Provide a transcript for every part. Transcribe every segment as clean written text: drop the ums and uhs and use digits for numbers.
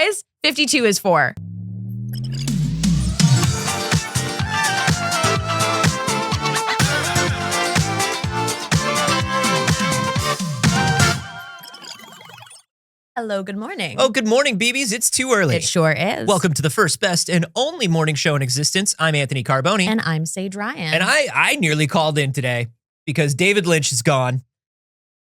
guys. 52 is 4. Hello, good morning. Oh, good morning, BBs. It's too early. It sure is. Welcome to the first, best, and only morning show in existence. I'm Anthony Carboni. And I'm Saige Ryan. And I nearly called in today because David Lynch is gone.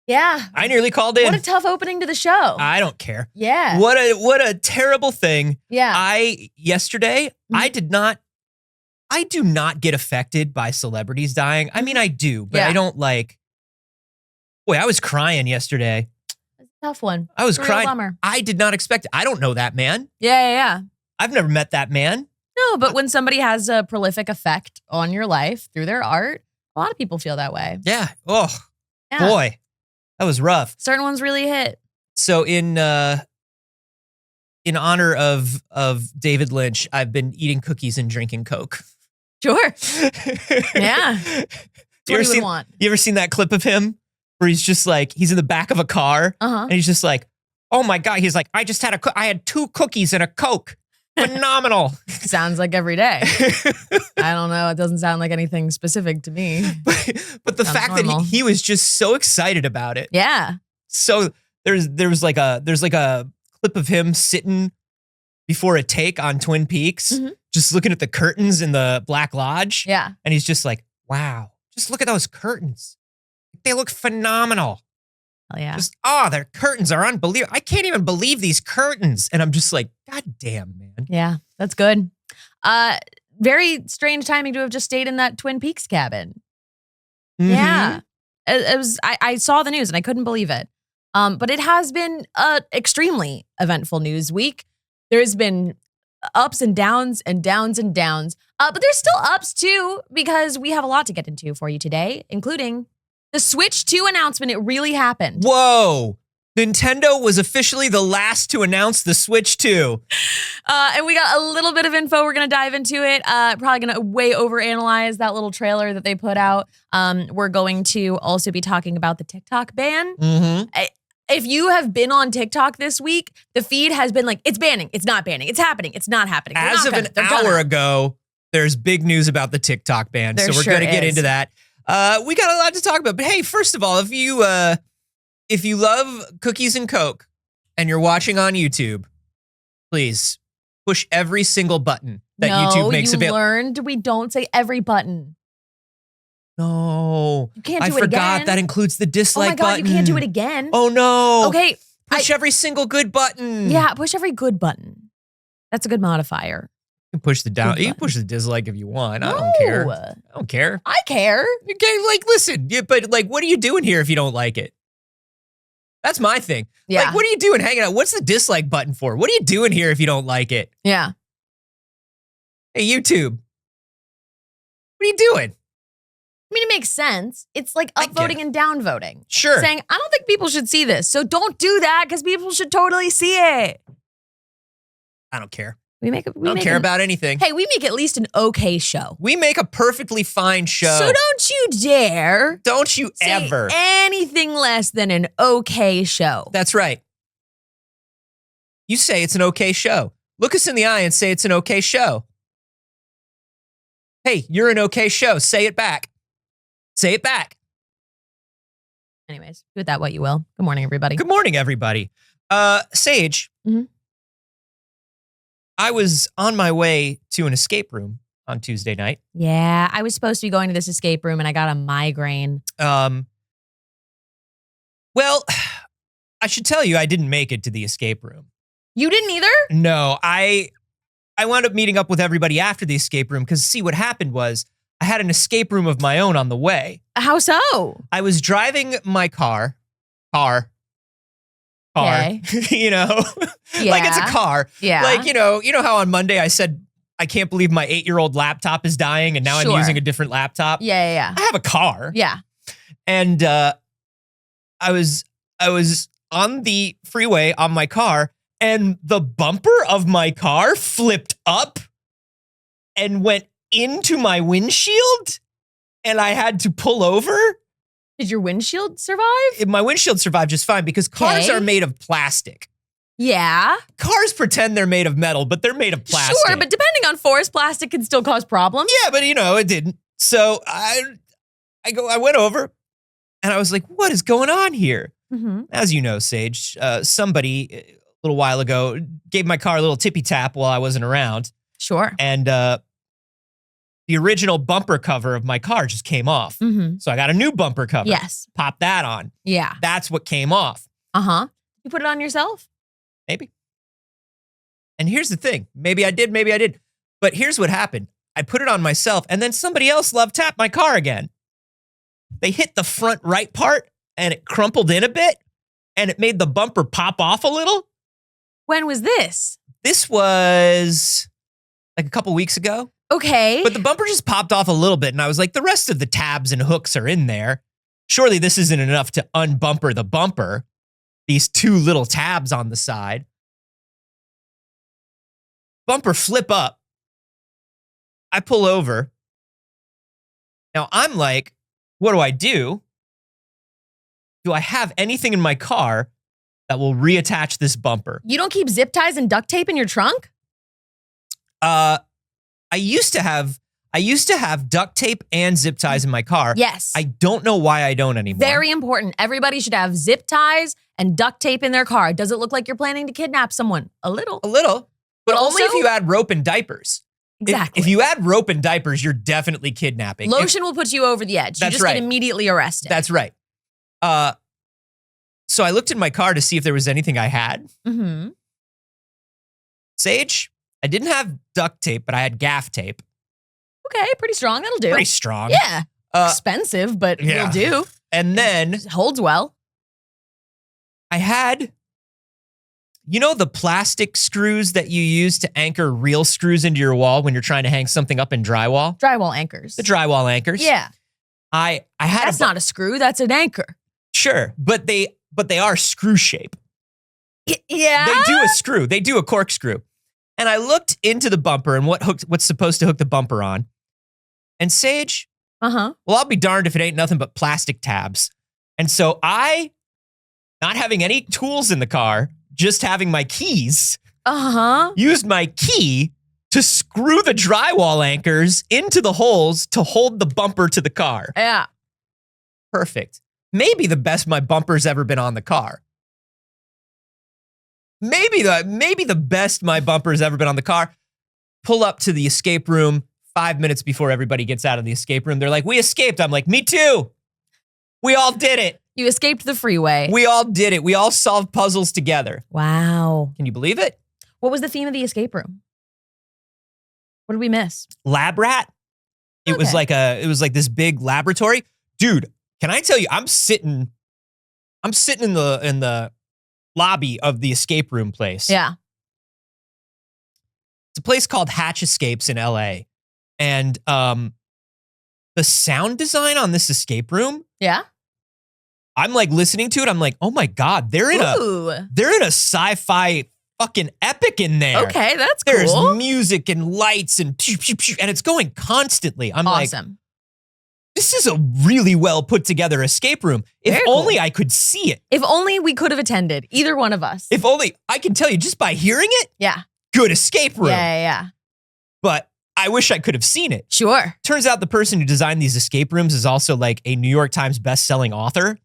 Yeah. I nearly called in. What a tough opening to the show. I don't care. Yeah. What a terrible thing. Yeah. Yesterday, I do not get affected by celebrities dying. I mean, I do, but I don't like, boy, I was crying yesterday. Tough one. I was Real crying. bummer. I did not expect it. I don't know that man. Yeah. I've never met that man. No, but when somebody has a prolific effect on your life through their art, a lot of people feel that way. Yeah. Oh, Yeah. boy. That was rough. Certain ones really hit. So in honor of David Lynch, I've been eating cookies and drinking Coke. Sure. Yeah. You What he would want. ever seen that clip of him where he's just like, he's in the back of a car and he's just like, oh my God. He's like, I had 2 cookies and a Coke. Phenomenal. Sounds like every day. I don't know. It doesn't sound like anything specific to me. But the fact normal. that he was just so excited about it. Yeah. So there's like a clip of him sitting before a take on Twin Peaks, just looking at the curtains in the Black Lodge. Yeah. And he's just like, wow, just look at those curtains. They look phenomenal. Hell yeah. Their curtains are unbelievable. I can't even believe these curtains. And I'm just like, God damn, man. Yeah. That's good. Very strange timing to have just stayed in that Twin Peaks cabin. Mm-hmm. Yeah. It was, I saw the news and I couldn't believe it. But it has been an extremely eventful news week. There's been ups and downs and downs and downs. But there's still ups too, because we have a lot to get into for you today, including the Switch 2 announcement. It really happened. Whoa. Nintendo was officially the last to announce the Switch 2. And we got a little bit of info. We're going to dive into it. Probably going to way overanalyze that little trailer that they put out. We're going to also be talking about the TikTok ban. Mm-hmm. If you have been on TikTok this week, the feed has been like, it's banning, it's not banning, it's happening, it's not happening. As of an hour ago, there's big news about the TikTok ban. So we're going to get into that. We got a lot to talk about. But hey, first of all, if you love cookies and Coke and you're watching on YouTube, please push every single button that YouTube makes available. Learned we don't say every button. No. You can't do I it forgot again. that includes the dislike button. Oh my God, you can't do it again. Oh no. Okay. Push every single good button. Yeah, push every good button. That's a good modifier. You can push the down. You can push the dislike if you want. I don't care. I don't care. I care. Okay, like, listen, but like, what are you doing here if you don't like it? That's my thing. Yeah. Like, what are you doing hanging out? What's the dislike button for? What are you doing here if you don't like it? Yeah. Hey, YouTube. What are you doing? I mean, it makes sense. It's like upvoting and downvoting. Sure. Saying, I don't think people should see this. So don't do that because people should totally see it. I don't care. I don't care about anything. Hey, we make at least an okay show. We make a perfectly fine show. So don't you dare. Don't you ever. Say anything less than an okay show. That's right. You say it's an okay show. Look us in the eye and say it's an okay show. Hey, you're an okay show. Say it back. Say it back. Anyways, do with that what you will. Good morning, everybody. Good morning, everybody. Saige, I was on my way to an escape room on Tuesday night. Yeah, I was supposed to be going to this escape room and I got a migraine. Well, I should tell you, I didn't make it to the escape room. You didn't either? No, I wound up meeting up with everybody after the escape room because see, what happened was I had an escape room of my own on the way. How so? I was driving my car, Okay. you know, like it's a car. Yeah. Like, you know how on Monday I said, I can't believe my 8-year-old laptop is dying and now I'm using a different laptop. Yeah. I have a car. Yeah. And I was on the freeway on my car and the bumper of my car flipped up and went into my windshield and I had to pull over. Did your windshield survive? My windshield survived just fine because cars are made of plastic. Yeah. Cars pretend they're made of metal, but they're made of plastic. Sure, but depending on force, plastic can still cause problems. Yeah, but it didn't. So I went over and I was like, what is going on here? Mm-hmm. As you know, Saige, somebody a little while ago gave my car a little tippy tap while I wasn't around. Sure. And the original bumper cover of my car just came off. Mm-hmm. So I got a new bumper cover. Yes. Pop that on. Yeah. That's what came off. Uh-huh. You put it on yourself? Maybe. And here's the thing. Maybe I did, maybe I did. But here's what happened. I put it on myself, and then somebody else love tapped my car again. They hit the front right part, and it crumpled in a bit, and it made the bumper pop off a little. When was this? This was like a couple weeks ago. Okay. But the bumper just popped off a little bit, and I was like, the rest of the tabs and hooks are in there. Surely this isn't enough to unbumper the bumper. These two little tabs on the side. Bumper flip up. I pull over. Now I'm like, what do I do? Do I have anything in my car that will reattach this bumper? You don't keep zip ties and duct tape in your trunk? I used to have duct tape and zip ties in my car. Yes. I don't know why I don't anymore. Very important. Everybody should have zip ties and duct tape in their car. Does it look like you're planning to kidnap someone? A little. A little. But only also- if you add rope and diapers. Exactly. If you add rope and diapers, you're definitely kidnapping. Lotion will put you over the edge. You That's just right. get immediately arrested. That's right. So I looked in my car to see if there was anything I had. Mm-hmm. Saige, I didn't have duct tape, but I had gaff tape. Okay, pretty strong. That'll do. Pretty strong. Yeah. Expensive, but yeah. will do. And then It holds well. I had, the plastic screws that you use to anchor real screws into your wall when you're trying to hang something up in drywall? Drywall anchors. The drywall anchors. Yeah. I had That's not a screw. That's an anchor. Sure, but they are screw shape. Yeah. They do a screw. They do a corkscrew. And I looked into the bumper and what's supposed to hook the bumper on. And Saige, Uh-huh. well, I'll be darned if it ain't nothing but plastic tabs. And so not having any tools in the car, just having my keys, used my key to screw the drywall anchors into the holes to hold the bumper to the car. Yeah. Perfect. Maybe the best my bumper's ever been on the car. Maybe the best my bumper's ever been on the car. Pull up to the escape room 5 minutes before everybody gets out of the escape room. They're like, we escaped. I'm like, me too. We all did it. You escaped the freeway. We all did it. We all solved puzzles together. Wow. Can you believe it? What was the theme of the escape room? What did we miss? Lab rat. It was like this big laboratory. Dude, can I tell you, I'm sitting in the lobby of the escape room place. Yeah. It's a place called Hatch Escapes in LA. And the sound design on this escape room, Yeah. I'm like listening to it. I'm like, oh my God, they're in a sci-fi fucking epic in there. Okay, that's There's cool. music and lights and it's going constantly. I'm like, Awesome. this is a really well put together escape room. If Very cool. only I could see it. If only we could have attended, either one of us. If only I can tell you just by hearing it, Yeah. good escape room. Yeah. But I wish I could have seen it. Sure. Turns out the person who designed these escape rooms is also like a New York Times best-selling author.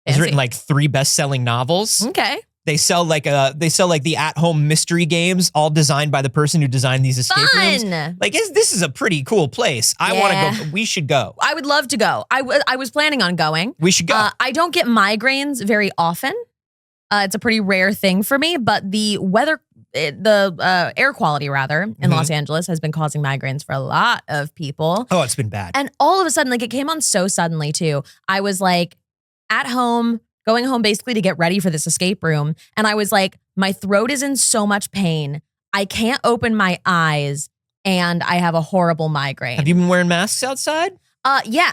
He's Fancy. written like 3 best-selling novels. Okay. They sell like the at-home mystery games, all designed by the person who designed these escape rooms. Fun. Like this is a pretty cool place. I want to go. We should go. I would love to go. I was planning on going. We should go. I don't get migraines very often. It's a pretty rare thing for me, but the air quality rather in Los Angeles has been causing migraines for a lot of people. Oh, it's been bad. And all of a sudden, like it came on so suddenly too. I was like at home, going home basically to get ready for this escape room. And I was like, my throat is in so much pain. I can't open my eyes and I have a horrible migraine. Have you been wearing masks outside? Yeah.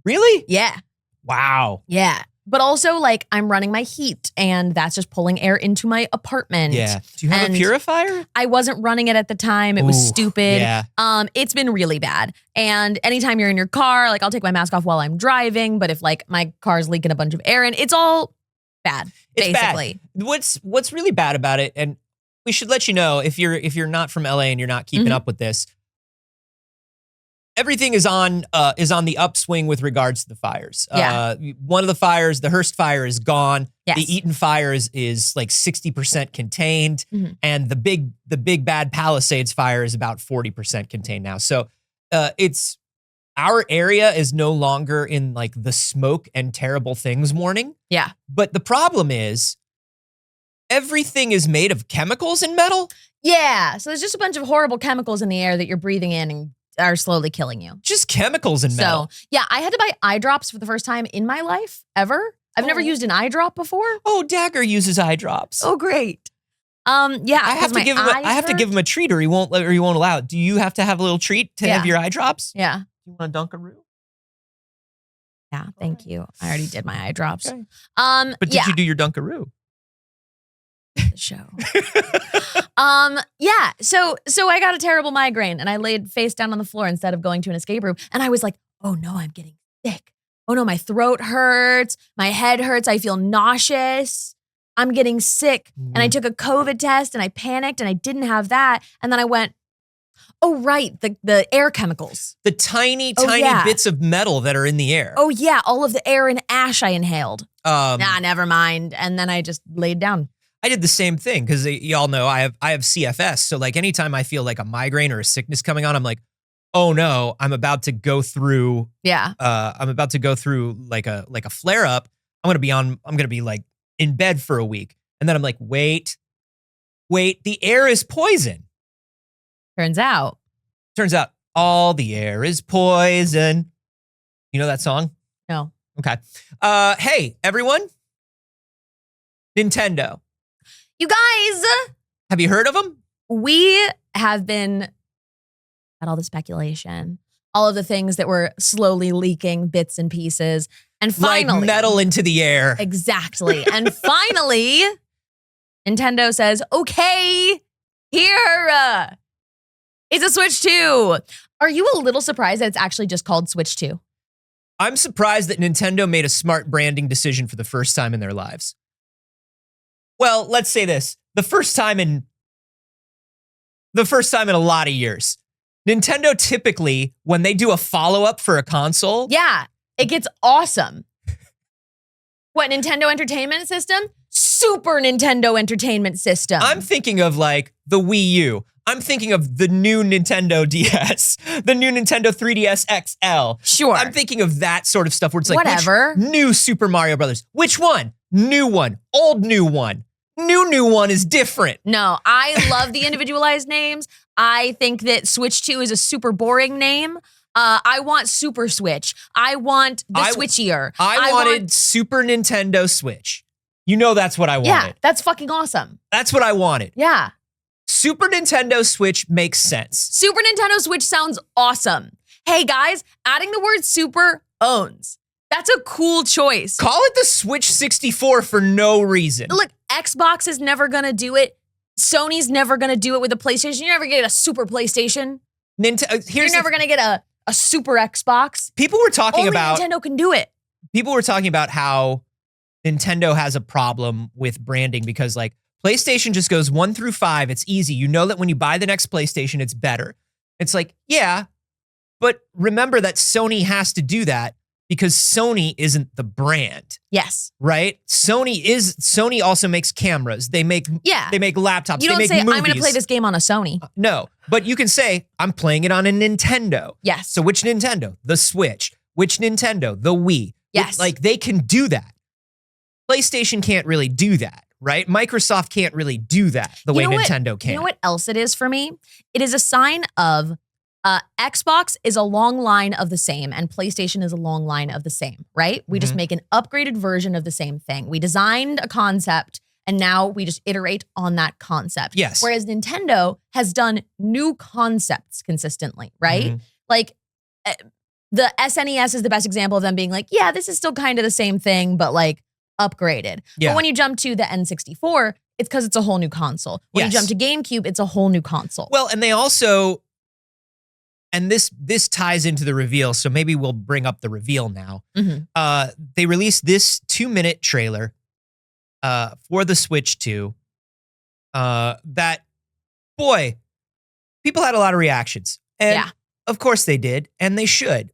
Really? Yeah. Wow. Yeah. But also like I'm running my heat and that's just pulling air into my apartment. Yeah. Do you have And a purifier? I wasn't running it at the time. It was Ooh, stupid. Yeah. It's been really bad. And anytime you're in your car, like I'll take my mask off while I'm driving, but if like my car's leaking a bunch of air and it's all bad, It's basically. Bad. What's really bad about it, and we should let you know if you're not from LA and you're not keeping up with this, everything is on the upswing with regards to the fires. Yeah. One of the fires, the Hearst fire, is gone. Yes. The Eaton fire is like 60% contained, and the big bad Palisades fire is about 40% contained now. So it's our area is no longer in like the smoke and terrible things warning. Yeah. But the problem is everything is made of chemicals and metal. Yeah. So there's just a bunch of horrible chemicals in the air that you're breathing in and are slowly killing you. Just chemicals and metal. So, yeah, I had to buy eye drops for the first time in my life ever. I've never used an eye drop before. Oh, Dagger uses eye drops. Oh, great. Yeah, I have to give him a treat, or he won't allow it. Do you have to have a little treat to have your eye drops? Yeah. You want a Dunkaroo? Yeah, thank you. I already did my eye drops. Okay. But did you do your Dunkaroo? The show. Yeah. So I got a terrible migraine and I laid face down on the floor instead of going to an escape room. And I was like, oh no, I'm getting sick. Oh no, my throat hurts. My head hurts. I feel nauseous. I'm getting sick. And I took a COVID test and I panicked and I didn't have that. And then I went, oh right, the air chemicals. The tiny bits of metal that are in the air. Oh yeah, all of the air and ash I inhaled. Never mind. And then I just laid down. I did the same thing because y'all know I have CFS. So like anytime I feel like a migraine or a sickness coming on, I'm like, oh no, I'm about to go through. Yeah. I'm about to go through like a flare up. I'm gonna be like in bed for a week, and then I'm like, wait, the air is poison. Turns out all the air is poison. You know that song? No. Okay. Hey everyone, Nintendo. You guys, have you heard of them? We have been at all the speculation, all of the things that were slowly leaking bits and pieces. And finally, like metal into the air. Exactly. And finally, Nintendo says, okay, here is a Switch 2. Are you a little surprised that it's actually just called Switch 2? I'm surprised that Nintendo made a smart branding decision for the first time in their lives. Well, let's say this. The first time in a lot of years. Nintendo typically, when they do a follow-up for a console. Yeah, it gets awesome. What, Nintendo Entertainment System? Super Nintendo Entertainment System. I'm thinking of like the Wii U. I'm thinking of the new Nintendo DS, the new Nintendo 3DS XL. Sure. I'm thinking of that sort of stuff where it's like, whatever. New Super Mario Brothers. Which one? New one. Old new one. New one is different. No, I love the individualized names. I think that Switch 2 is a super boring name. I want Super Switch. I want the Switchier. I wanted Super Nintendo Switch. You know that's what I wanted. Yeah, that's fucking awesome. That's what I wanted. Yeah. Super Nintendo Switch makes sense. Super Nintendo Switch sounds awesome. Hey guys, adding the word super owns. That's a cool choice. Call it the Switch 64 for no reason. Look, Xbox is never gonna do it. Sony's never gonna do it with a PlayStation. You're never gonna get a super PlayStation. You're never gonna get a super Xbox. People were talking about Nintendo can do it. People were talking about how Nintendo has a problem with branding because like PlayStation just goes 1 through 5. It's easy. You know that when you buy the next PlayStation, it's better. It's like, yeah, but remember that Sony has to do that because Sony isn't the brand. Yes. Right? Sony also makes cameras. They make laptops. You don't they make say, movies. I'm going to play this game on a Sony. No, but you can say, I'm playing it on a Nintendo. Yes. So which Nintendo? The Switch. Which Nintendo? The Wii. Yes. Like they can do that. PlayStation can't really do that, right? Microsoft can't really do that the way Nintendo can. You know what else it is for me? It is a sign of Xbox is a long line of the same and PlayStation is a long line of the same, right? We just make an upgraded version of the same thing. We designed a concept and now we just iterate on that concept. Yes. Whereas Nintendo has done new concepts consistently, right? Like the SNES is the best example of them being like, yeah, this is still kind of the same thing, but like upgraded. Yeah. But when you jump to the N64, it's because it's a whole new console. When you jump to GameCube, it's a whole new console. Well, and they also, and this ties into the reveal, so maybe we'll bring up the reveal now. They released this 2-minute trailer for the Switch 2 that, boy, people had a lot of reactions. And of course they did, and they should.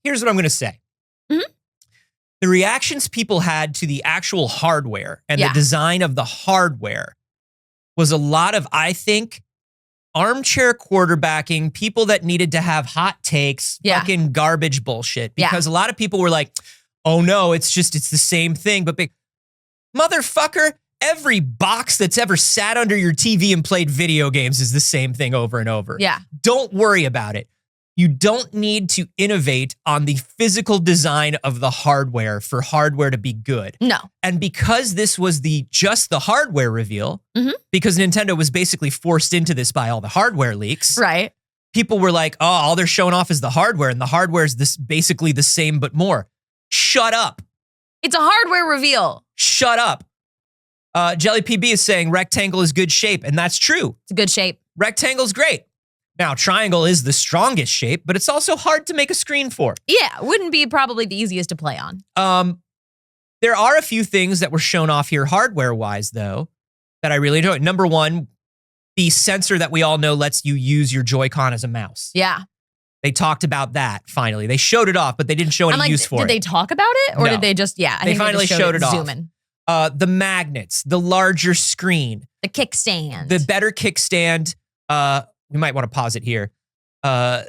Here's what I'm going to say. Mm-hmm. The reactions people had to the actual hardware and the design of the hardware was a lot of, I think, armchair quarterbacking, people that needed to have hot takes, fucking garbage bullshit. Because a lot of people were like, oh no, it's the same thing. But motherfucker, every box that's ever sat under your TV and played video games is the same thing over and over. Yeah. Don't worry about it. You don't need to innovate on the physical design of the hardware for hardware to be good. No. And because this was just the hardware reveal, because Nintendo was basically forced into this by all the hardware leaks. Right. People were like, oh, all they're showing off is the hardware, and the hardware is basically the same but more. Shut up. It's a hardware reveal. Shut up. Jelly PB is saying rectangle is good shape, and that's true. It's a good shape. Rectangle's great. Now, triangle is the strongest shape, but it's also hard to make a screen for. Yeah, wouldn't be probably the easiest to play on. There are a few things that were shown off here hardware-wise, though, that I really enjoy. Number one, the sensor that we all know lets you use your Joy-Con as a mouse. Yeah. They talked about that, finally. They showed it off, but they didn't show any use for it. Did they talk about it? Or did they just, I think they finally showed it off. Zoom in. The magnets, the larger screen. The kickstand. The better kickstand. We might want to pause it here. The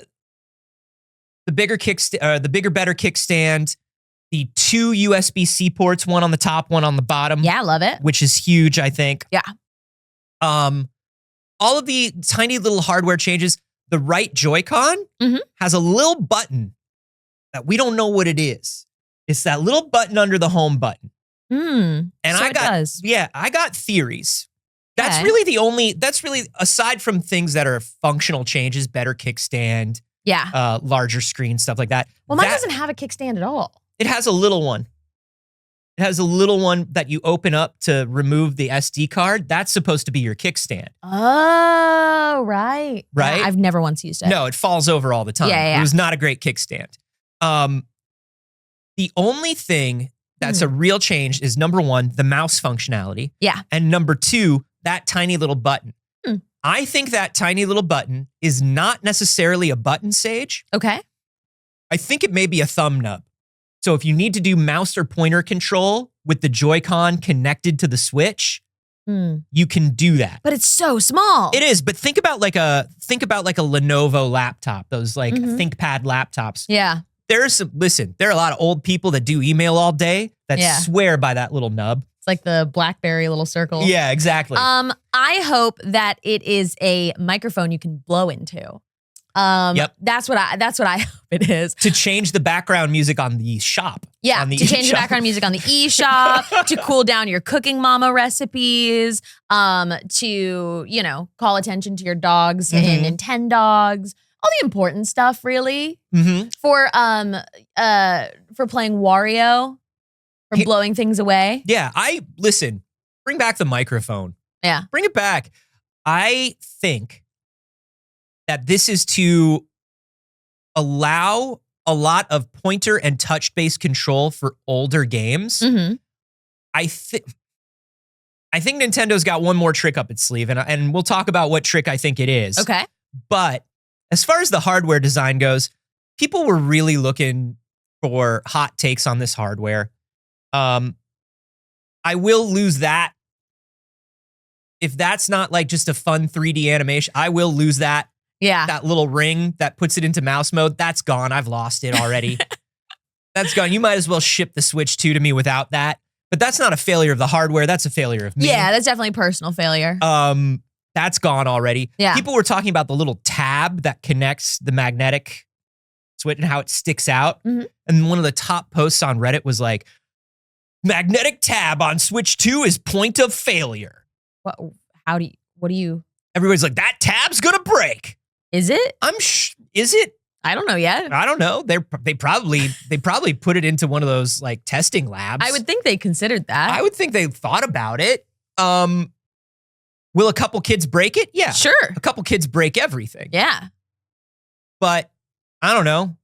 bigger, better kickstand. The 2 USB-C ports, one on the top, one on the bottom. Yeah, I love it. Which is huge, I think. Yeah. All of the tiny little hardware changes. The right Joy-Con has a little button that we don't know what it is. It's that little button under the home button. And I got theories. That's really aside from things that are functional changes, better kickstand, larger screen, stuff like that. Well, mine doesn't have a kickstand at all. It has a little one. It has a little one that you open up to remove the SD card. That's supposed to be your kickstand. Oh, right. Right? Yeah, I've never once used it. No, it falls over all the time. Yeah. It was not a great kickstand. The only thing that's a real change is, number one, the mouse functionality. Yeah. And number two, that tiny little button. I think that tiny little button is not necessarily a button, Saige. Okay. I think it may be a thumb nub. So if you need to do mouse or pointer control with the Joy-Con connected to the Switch, you can do that. But it's so small. It is, but think about like a Lenovo laptop, those like ThinkPad laptops. Yeah. There are a lot of old people that do email all day that swear by that little nub. It's like the BlackBerry little circle. Yeah, exactly. I hope that it is a microphone you can blow into. Yep. That's what I hope it is. To change the background music on the shop. Yeah, to change the background music on the eShop, to cool down your cooking mama recipes, to, call attention to your dogs and Nintendogs. All the important stuff, really. For playing Wario, for blowing things away. Yeah, bring back the microphone. Yeah. Bring it back. I think that this is to allow a lot of pointer and touch-based control for older games. I think Nintendo's got one more trick up its sleeve, and we'll talk about what trick I think it is. Okay. But as far as the hardware design goes, people were really looking for hot takes on this hardware. I will lose that. If that's not like just a fun 3D animation, I will lose that. Yeah. That little ring that puts it into mouse mode, that's gone. I've lost it already. That's gone. You might as well ship the Switch 2 to me without that. But that's not a failure of the hardware. That's a failure of me. Yeah, that's definitely personal failure. That's gone already. Yeah. People were talking about the little tab that connects the magnetic Switch and how it sticks out. And one of the top posts on Reddit was like, magnetic tab on Switch 2 is point of failure. What do you? Everybody's like, that tab's gonna break. Is it? Is it? I don't know yet. I don't know. They probably put it into one of those like testing labs. I would think they considered that. I would think they thought about it. Will a couple kids break it? Yeah. Sure. A couple kids break everything. Yeah. But I don't know.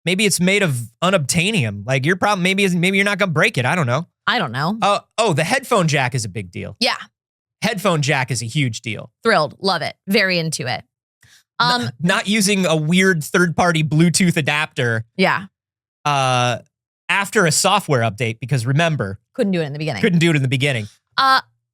Maybe it's made of unobtainium. Like maybe you're not gonna break it. I don't know. I don't know. Oh, the headphone jack is a big deal. Yeah. Headphone jack is a huge deal. Thrilled. Love it. Very into it. Not using a weird third-party Bluetooth adapter. Yeah. After a software update, because remember, couldn't do it in the beginning. Couldn't do it in the beginning.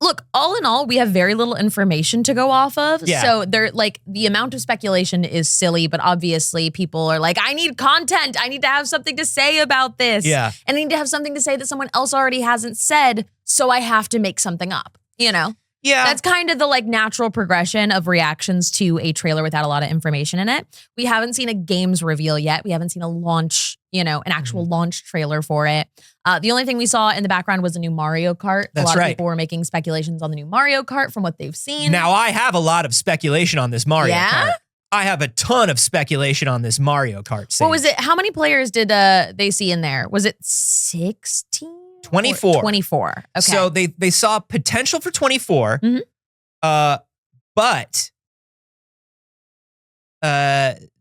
Look, all in all, we have very little information to go off of. Yeah. So the amount of speculation is silly, but obviously people are like, I need content. I need to have something to say about this. Yeah. And I need to have something to say that someone else already hasn't said. So I have to make something up, you know? Yeah. That's kind of the natural progression of reactions to a trailer without a lot of information in it. We haven't seen a games reveal yet. We haven't seen a launch, an actual launch trailer for it. The only thing we saw in the background was a new Mario Kart. That's a lot right. of people were making speculations on the new Mario Kart from what they've seen. Now, I have a lot of speculation on this Mario Kart. I have a ton of speculation on this Mario Kart. Saige. What was it? How many players did they see in there? Was it 16? 24. 24. Okay. So they saw potential for 24, but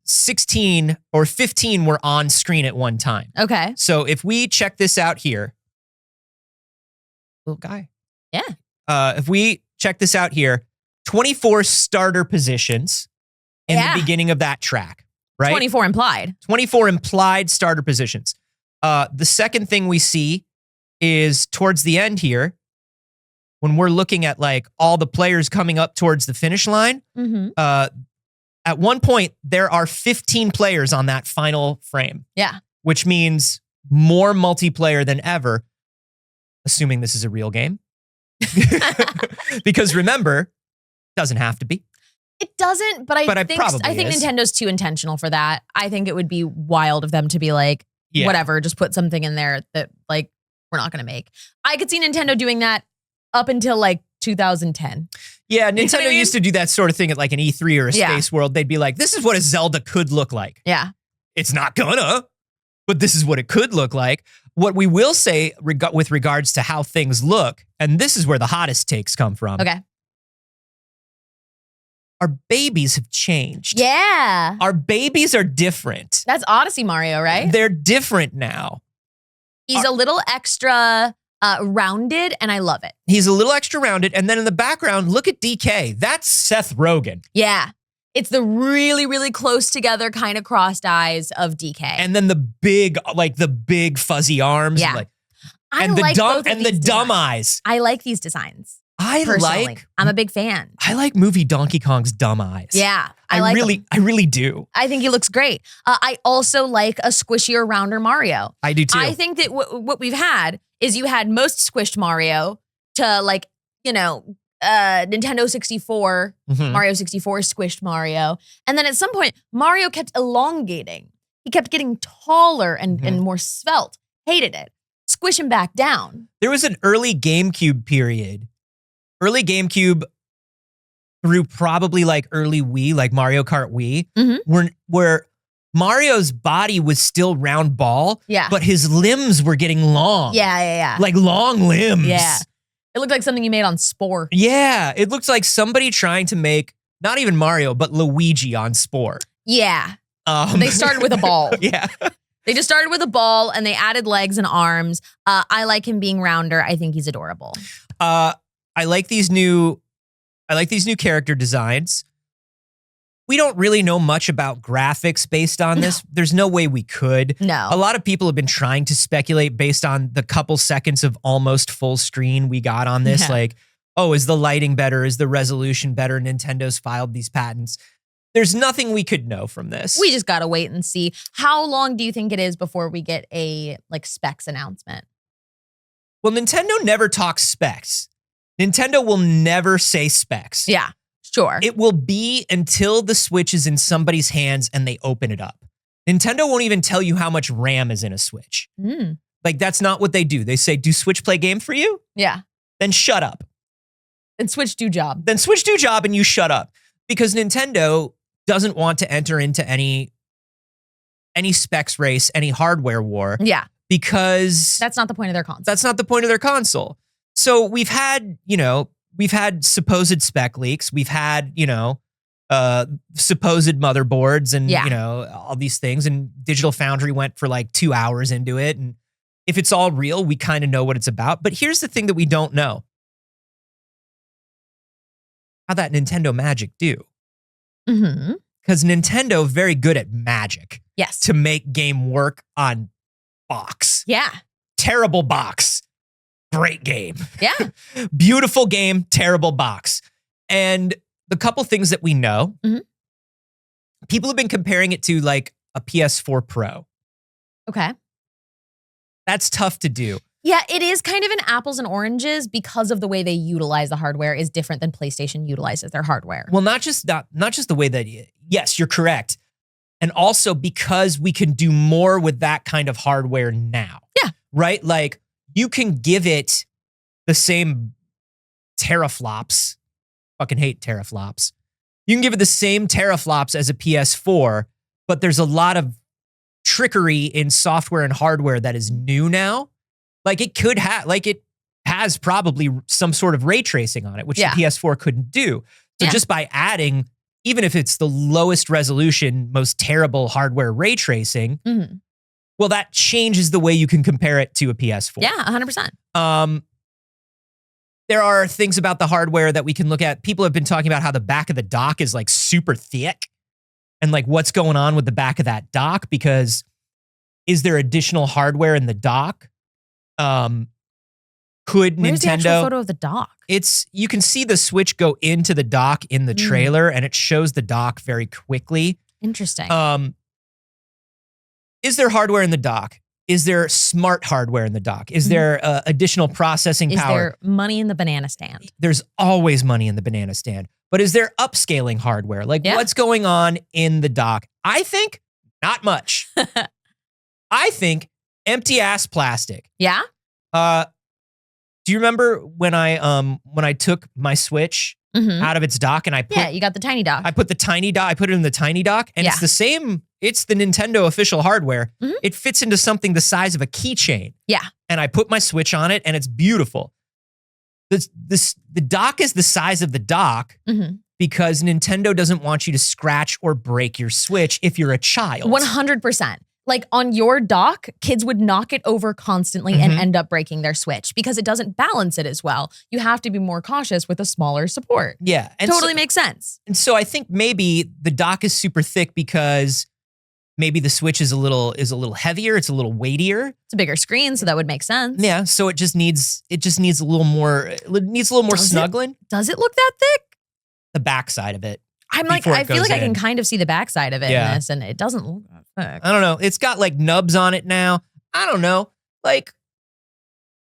16 or 15 were on screen at one time. Okay. So if we check this out here, little guy. Yeah. If we check this out here, 24 starter positions in the beginning of that track, right? 24 implied. 24 implied starter positions. The second thing we see is towards the end here, when we're looking at all the players coming up towards the finish line, at one point, there are 15 players on that final frame. Yeah. Which means more multiplayer than ever, assuming this is a real game. Because remember, it doesn't have to be. It doesn't, but I think Nintendo's too intentional for that. I think it would be wild of them to be whatever, just put something in there that we're not going to make. I could see Nintendo doing that up until 2010. Yeah, Nintendo used to do that sort of thing at an E3 or a Space World. They'd be like, this is what a Zelda could look like. Yeah. It's not gonna, but this is what it could look like. What we will say with regards to how things look, and this is where the hottest takes come from. Okay. Our babies have changed. Yeah. Our babies are different. That's Odyssey Mario, right? They're different now. He's a little extra rounded, and I love it. He's a little extra rounded, and then in the background, look at DK. That's Seth Rogen. Yeah. It's the really, really close together kind of crossed eyes of DK. And then the big fuzzy arms. Yeah. And the dumb eyes. I like these designs. I'm a big fan. I like movie Donkey Kong's dumb eyes. Yeah. I really do. I think he looks great. I also like a squishier, rounder Mario. I do too. I think that what we've had is you had most squished Mario to Nintendo 64, Mario 64 squished Mario. And then at some point, Mario kept elongating. He kept getting taller and more svelte. Hated it. Squish him back down. There was an early GameCube period. Early GameCube through probably early Wii, Mario Kart Wii, where Mario's body was still round ball, but his limbs were getting long. Yeah. Like long limbs. Yeah. It looked like something you made on Spore. Yeah. It looks like somebody trying to make, not even Mario, but Luigi on Spore. Yeah. They started with a ball. Yeah. They just started with a ball and they added legs and arms. I like him being rounder. I think he's adorable. I like these new character designs. We don't really know much about graphics based on this. There's no way we could. No. A lot of people have been trying to speculate based on the couple seconds of almost full screen we got on this. Yeah. Is the lighting better? Is the resolution better? Nintendo's filed these patents. There's nothing we could know from this. We just got to wait and see. How long do you think it is before we get a specs announcement? Well, Nintendo never talks specs. Nintendo will never say specs. Yeah, sure. It will be until the Switch is in somebody's hands and they open it up. Nintendo won't even tell you how much RAM is in a Switch. That's not what they do. They say, do Switch play game for you? Yeah. Then shut up. Then Switch do job. Then Switch do job and you shut up. Because Nintendo doesn't want to enter into any specs race, any hardware war. Yeah. Because that's not the point of their console. That's not the point of their console. So we've had supposed spec leaks. We've had, supposed motherboards and, all these things. And Digital Foundry went for 2 hours into it. And if it's all real, we kind of know what it's about. But here's the thing that we don't know. How that Nintendo magic do. Mm-hmm. Because Nintendo very good at magic. Yes. To make game work on box. Yeah. Terrible box. Great game. Yeah. Beautiful game, terrible box. And the couple things that we know, people have been comparing it to like a PS4 Pro. Okay. That's tough to do. Yeah, it is kind of an apples and oranges because of the way they utilize the hardware is different than PlayStation utilizes their hardware. Well, not just the way that, yes, you're correct. And also because we can do more with that kind of hardware now. Yeah. Right? Like you can give it the same teraflops. Fucking hate teraflops. You can give it the same teraflops as a PS4, but there's a lot of trickery in software and hardware that is new now. Like it could have, like it has probably some sort of ray tracing on it, which the PS4 couldn't do. So just by adding, even if it's the lowest resolution, most terrible hardware ray tracing, well, that changes the way you can compare it to a PS4. Yeah, 100%. There are things about the hardware that we can look at. People have been talking about how the back of the dock is like super thick and like what's going on with the back of that dock, because is there additional hardware in the dock? Could Where's Nintendo the actual photo of the dock? You can see the Switch go into the dock in the trailer, and it shows the dock very quickly. Interesting. Is there hardware in the dock? Is there smart hardware in the dock? Is there additional processing power? Is there money in the banana stand? There's always money in the banana stand. But is there upscaling hardware? Like what's going on in the dock? I think not much. I think empty ass plastic. Yeah. Do you remember when I took my Switch out of its dock and I put you got the tiny dock. I put the tiny dock. I put it in the tiny dock, and it's the same. It's the Nintendo official hardware. It fits into something the size of a keychain. Yeah. And I put my Switch on it, and it's beautiful. The dock is the size of the dock because Nintendo doesn't want you to scratch or break your Switch if you're a child. 100%. Like on your dock, kids would knock it over constantly and end up breaking their Switch because it doesn't balance it as well. You have to be more cautious with a smaller support. Yeah. And totally makes sense. And so I think maybe the dock is super thick because maybe the Switch is a little heavier. It's a little weightier. It's a bigger screen, so that would make sense. Yeah. So it just needs a little more snuggling. Does it look that thick? The backside of it. I'm like, I feel like I can kind of see the backside of it in this, and it doesn't look that thick. I don't know. It's got like nubs on it now. I don't know. Like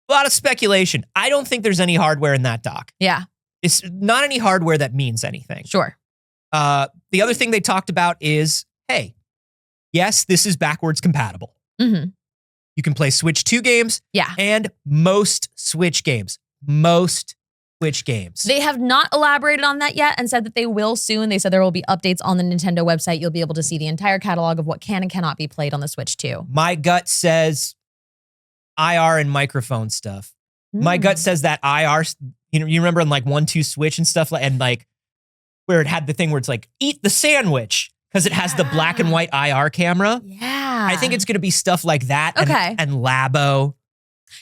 a lot of speculation. I don't think there's any hardware in that dock. Yeah. It's not any hardware that means anything. Sure. The other thing they talked about is, hey, yes, this is backwards compatible. You can play Switch 2 games. Yeah. And most Switch games. Most Switch games. They have not elaborated on that yet and said that they will soon. They said there will be updates on the Nintendo website. You'll be able to see the entire catalog of what can and cannot be played on the Switch 2. My gut says IR and microphone stuff. My gut says that IR, you remember in like 1-2 Switch and stuff, and like where it had the thing where it's like, eat the sandwich because it has the black and white IR camera. Yeah. I think it's going to be stuff like that. Okay. And Labo.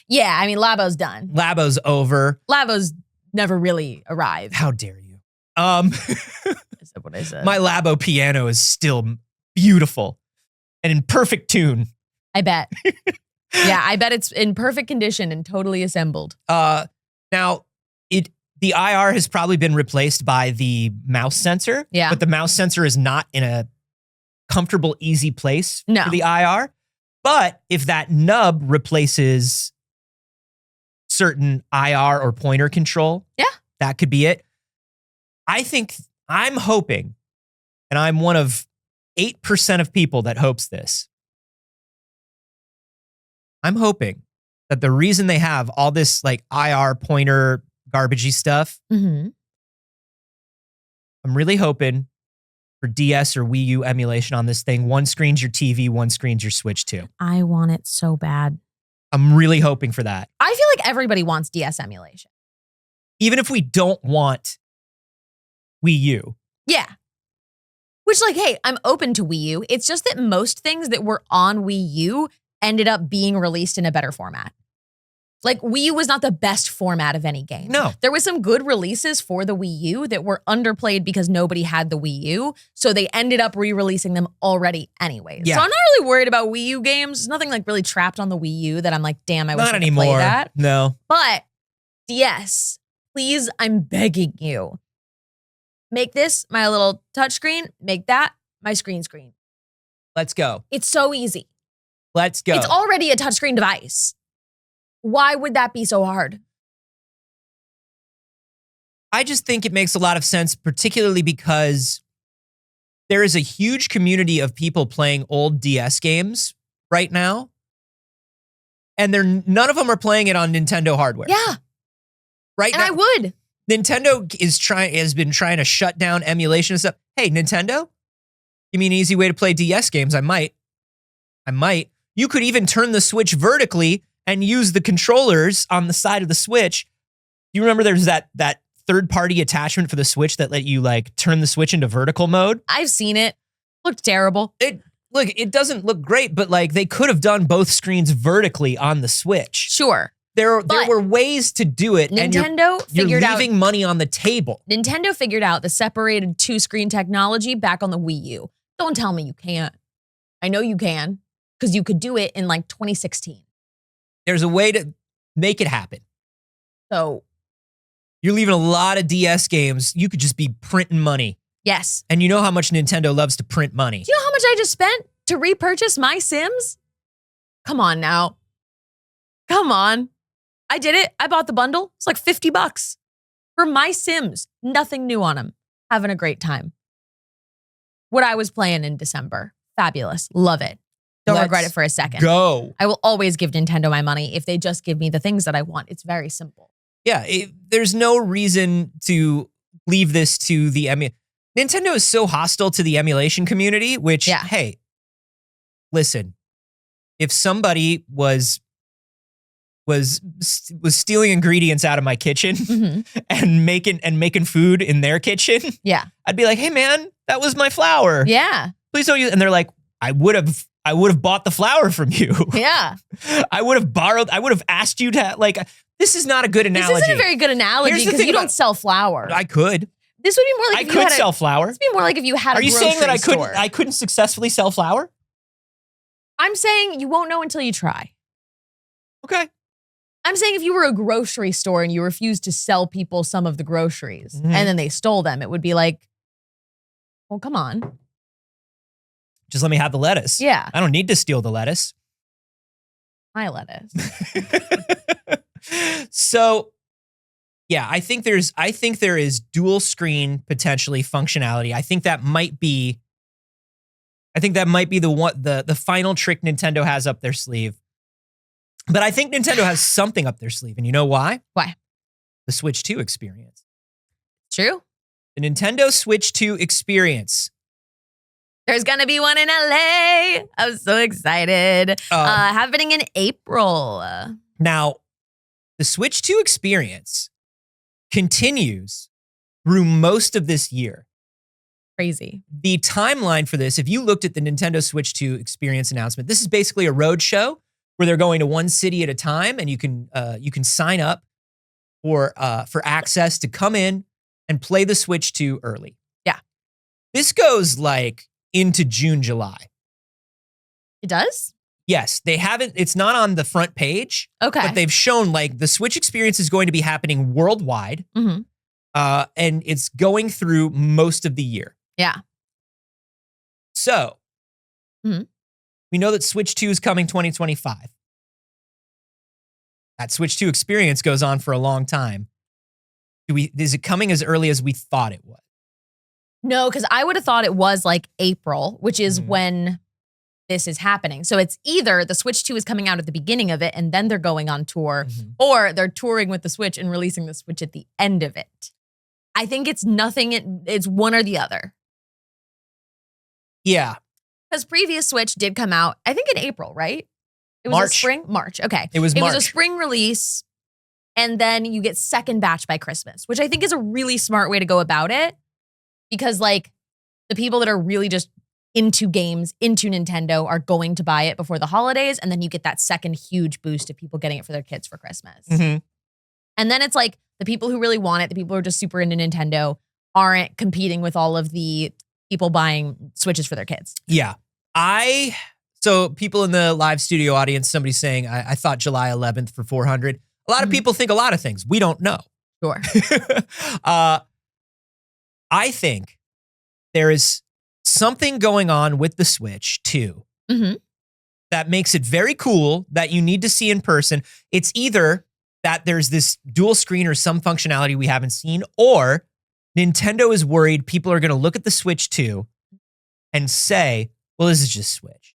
Yeah, I mean, Labo's done. Labo's over. Labo's never really arrived. How dare you? Is that what I said? My Labo piano is still beautiful and in perfect tune. I bet. Yeah, I bet it's in perfect condition and totally assembled. Now, the IR has probably been replaced by the mouse sensor. Yeah. But the mouse sensor is not in a comfortable, easy place for the IR. But if that nub replaces certain IR or pointer control, that could be it. I'm hoping, and I'm one of 8% of people that hopes this. I'm hoping that the reason they have all this like IR pointer garbagey stuff, I'm really hoping for DS or Wii U emulation on this thing. One screen's your TV, one screen's your Switch 2. I want it so bad. I'm really hoping for that. I feel like everybody wants DS emulation. Even if we don't want Wii U. Yeah. Which, like, hey, I'm open to Wii U. It's just that most things that were on Wii U ended up being released in a better format. Like, Wii U was not the best format of any game. No. There was some good releases for the Wii U that were underplayed because nobody had the Wii U. So they ended up re-releasing them already anyways. Yeah. So I'm not really worried about Wii U games. There's nothing like really trapped on the Wii U that I'm like, damn, I wish I could play that. No. But DS, please, I'm begging you. Make this my little touchscreen. Make that my screen. Let's go. It's so easy. Let's go. It's already a touchscreen device. Why would that be so hard? I just think it makes a lot of sense, particularly because there is a huge community of people playing old DS games right now. And none of them are playing it on Nintendo hardware. Yeah. Right and now. I would. Nintendo has been trying to shut down emulation and stuff. Hey, Nintendo, give me an easy way to play DS games. I might. You could even turn the Switch vertically and use the controllers on the side of the Switch. You remember there's that third-party attachment for the Switch that let you like turn the Switch into vertical mode? I've seen it. Looked terrible. It doesn't look great, but like they could have done both screens vertically on the Switch. Sure. There were ways to do it. Nintendo you're leaving money on the table. Nintendo figured out the separated two-screen technology back on the Wii U. Don't tell me you can't. I know you can, because you could do it in like 2016. There's a way to make it happen. So you're leaving a lot of DS games. You could just be printing money. Yes. And you know how much Nintendo loves to print money. Do you know how much I just spent to repurchase my Sims? Come on now. Come on. I did it. I bought the bundle. It's like $50 for my Sims. Nothing new on them. Having a great time. What I was playing in December. Fabulous. Love it. Don't regret it for a second. Go. I will always give Nintendo my money if they just give me the things that I want. It's very simple. Yeah, there's no reason to leave this to the Nintendo is so hostile to the emulation community, which, hey, listen, if somebody was stealing ingredients out of my kitchen and making food in their kitchen, I'd be like, hey man, that was my flour. Yeah. Please don't use. And they're like, I would have bought the flour from you. Yeah. I would have asked you to, like, this is not a good analogy. This isn't a very good analogy because you don't sell flour. I could. This would be more like I could sell flour. This would be more like if you had a grocery store. Are you saying that I couldn't successfully sell flour? I'm saying you won't know until you try. Okay. I'm saying if you were a grocery store and you refused to sell people some of the groceries and then they stole them, it would be like, well, come on. Just let me have the lettuce. Yeah. I don't need to steal the lettuce. My lettuce. So, yeah, I think there is dual screen potentially functionality. I think that might be the final trick Nintendo has up their sleeve. But I think Nintendo has something up their sleeve, and you know why? Why? The Switch 2 experience. True. The Nintendo Switch 2 experience. There's going to be one in LA. I'm so excited. Happening in April. Now, the Switch 2 experience continues through most of this year. Crazy. The timeline for this, if you looked at the Nintendo Switch 2 experience announcement, this is basically a road show where they're going to one city at a time, and you can sign up for access to come in and play the Switch 2 early. Yeah. This goes like into June, July. It does? Yes, they haven't, it's not on the front page. Okay. But they've shown like the Switch experience is going to be happening worldwide. Mm-hmm. And it's going through most of the year. Yeah. So, we know that Switch 2 is coming 2025. That Switch 2 experience goes on for a long time. Is it coming as early as we thought it was? No, because I would have thought it was like April, which is when this is happening. So it's either the Switch 2 is coming out at the beginning of it and then they're going on tour, or they're touring with the Switch and releasing the Switch at the end of it. I think it's nothing, it's one or the other. Yeah. Because previous Switch did come out, I think in April, right? It was March. Okay. It was March. It was a spring release, and then you get second batch by Christmas, which I think is a really smart way to go about it. Because like the people that are really just into games, into Nintendo are going to buy it before the holidays. And then you get that second huge boost of people getting it for their kids for Christmas. Mm-hmm. And then it's like the people who really want it, the people who are just super into Nintendo aren't competing with all of the people buying Switches for their kids. Yeah. So people in the live studio audience, somebody's saying, I thought July 11th for 400. A lot of people think a lot of things. We don't know. Sure. I think there is something going on with the Switch too that makes it very cool that you need to see in person. It's either that there's this dual screen or some functionality we haven't seen, or Nintendo is worried people are going to look at the Switch 2 and say, well, this is just Switch.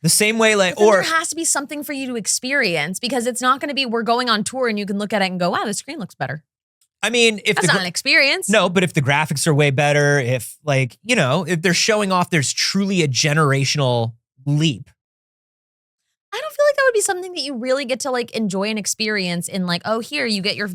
The same way, there has to be something for you to experience, because it's not going to be, we're going on tour and you can look at it and go, wow, the screen looks better. I mean, if that's not an experience. No, but if the graphics are way better, if if they're showing off there's truly a generational leap. I don't feel like that would be something that you really get to enjoy and experience in oh, here, you get your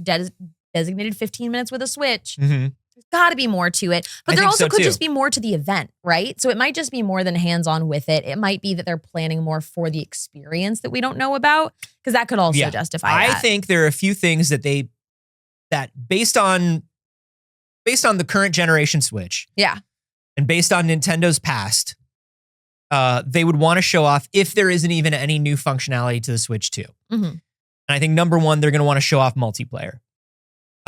designated 15 minutes with a Switch. Mm-hmm. There's got to be more to it. But there also could just be more to the event, right? So it might just be more than hands-on with it. It might be that they're planning more for the experience that we don't know about, because that could also justify that. I think there are a few things that based on the current generation Switch, and based on Nintendo's past, they would want to show off if there isn't even any new functionality to the Switch 2. Mm-hmm. And I think number one, they're going to want to show off multiplayer.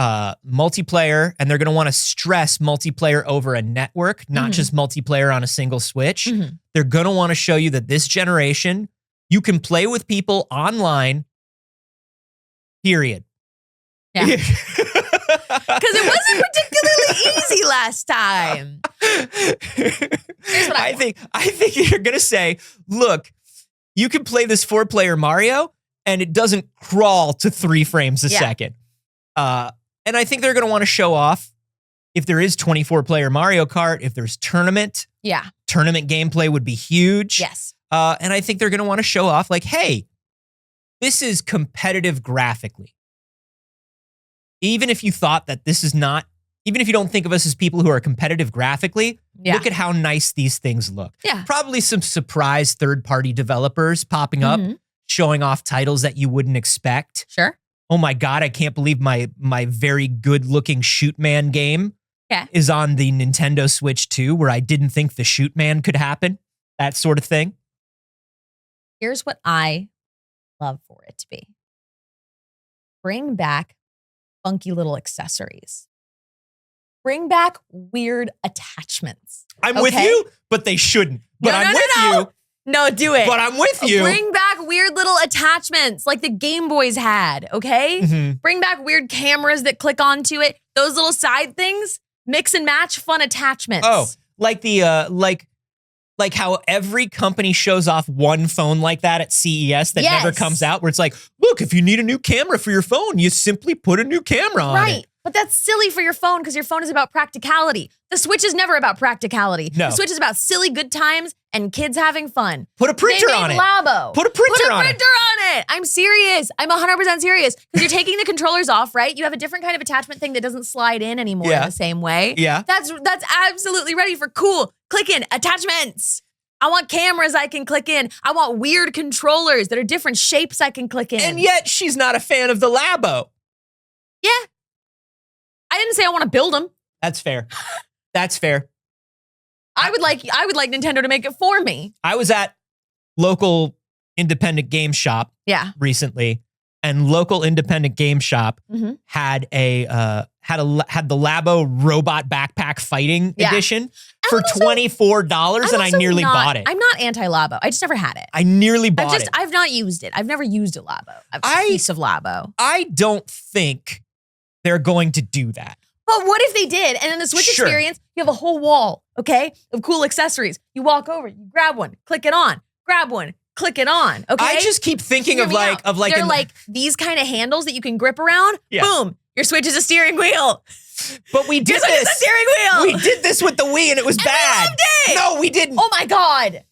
And they're going to want to stress multiplayer over a network, not just multiplayer on a single Switch. Mm-hmm. They're going to want to show you that this generation, you can play with people online, period. Yeah. Because it wasn't particularly easy last time. Here's what I think you're going to say, look, you can play this 4-player Mario and it doesn't crawl to 3 frames a second. And I think they're going to want to show off if there is 24-player Mario Kart, if there's tournament. Yeah. Tournament gameplay would be huge. Yes. And I think they're going to want to show off hey, this is competitive graphically. Even if you thought that this is not, even if you don't think of us as people who are competitive graphically, look at how nice these things look. Yeah. Probably some surprise third-party developers popping up, showing off titles that you wouldn't expect. Sure. Oh my God, I can't believe my very good-looking Shoot Man game is on the Nintendo Switch 2, where I didn't think the Shoot Man could happen. That sort of thing. Here's what I love for it to be. Bring back funky little accessories. Bring back weird attachments. I'm with you, but they shouldn't. But I'm with you. No, do it. But I'm with you. Bring back weird little attachments like the Game Boys had, okay? Mm-hmm. Bring back weird cameras that click onto it. Those little side things, mix and match fun attachments. Oh, like the like how every company shows off one phone like that at CES that never comes out, where it's like, look, if you need a new camera for your phone, you simply put a new camera on it. Right. But that's silly for your phone, because your phone is about practicality. The Switch is never about practicality. No. The Switch is about silly good times and kids having fun. Put a printer on it. Labo. Put a printer on it. I'm serious. I'm 100% serious. Because you're taking the controllers off, right? You have a different kind of attachment thing that doesn't slide in anymore in the same way. Yeah. That's absolutely ready for cool. Click in attachments. I want cameras I can click in. I want weird controllers that are different shapes I can click in. And yet she's not a fan of the Labo. Yeah. I didn't say I want to build them. That's fair. That's fair. I would like Nintendo to make it for me. I was at local independent game shop recently, and local independent game shop had the Labo robot backpack fighting edition for $24, and I nearly bought it. I'm not anti-Labo. I just never had it. I nearly bought it. I've not used it. I've never used a Labo. A piece of Labo. I don't think they're going to do that. But what if they did? And in the Switch experience, you have a whole wall, okay, of cool accessories. You walk over, you grab one, click it on. Grab one, click it on. Okay. I just keep thinking of they're like these kind of handles that you can grip around. Yeah. Boom, your Switch is a steering wheel. But we did this. It's a steering wheel. We did this with the Wii, and it was bad. We loved it. No, we didn't. Oh my God,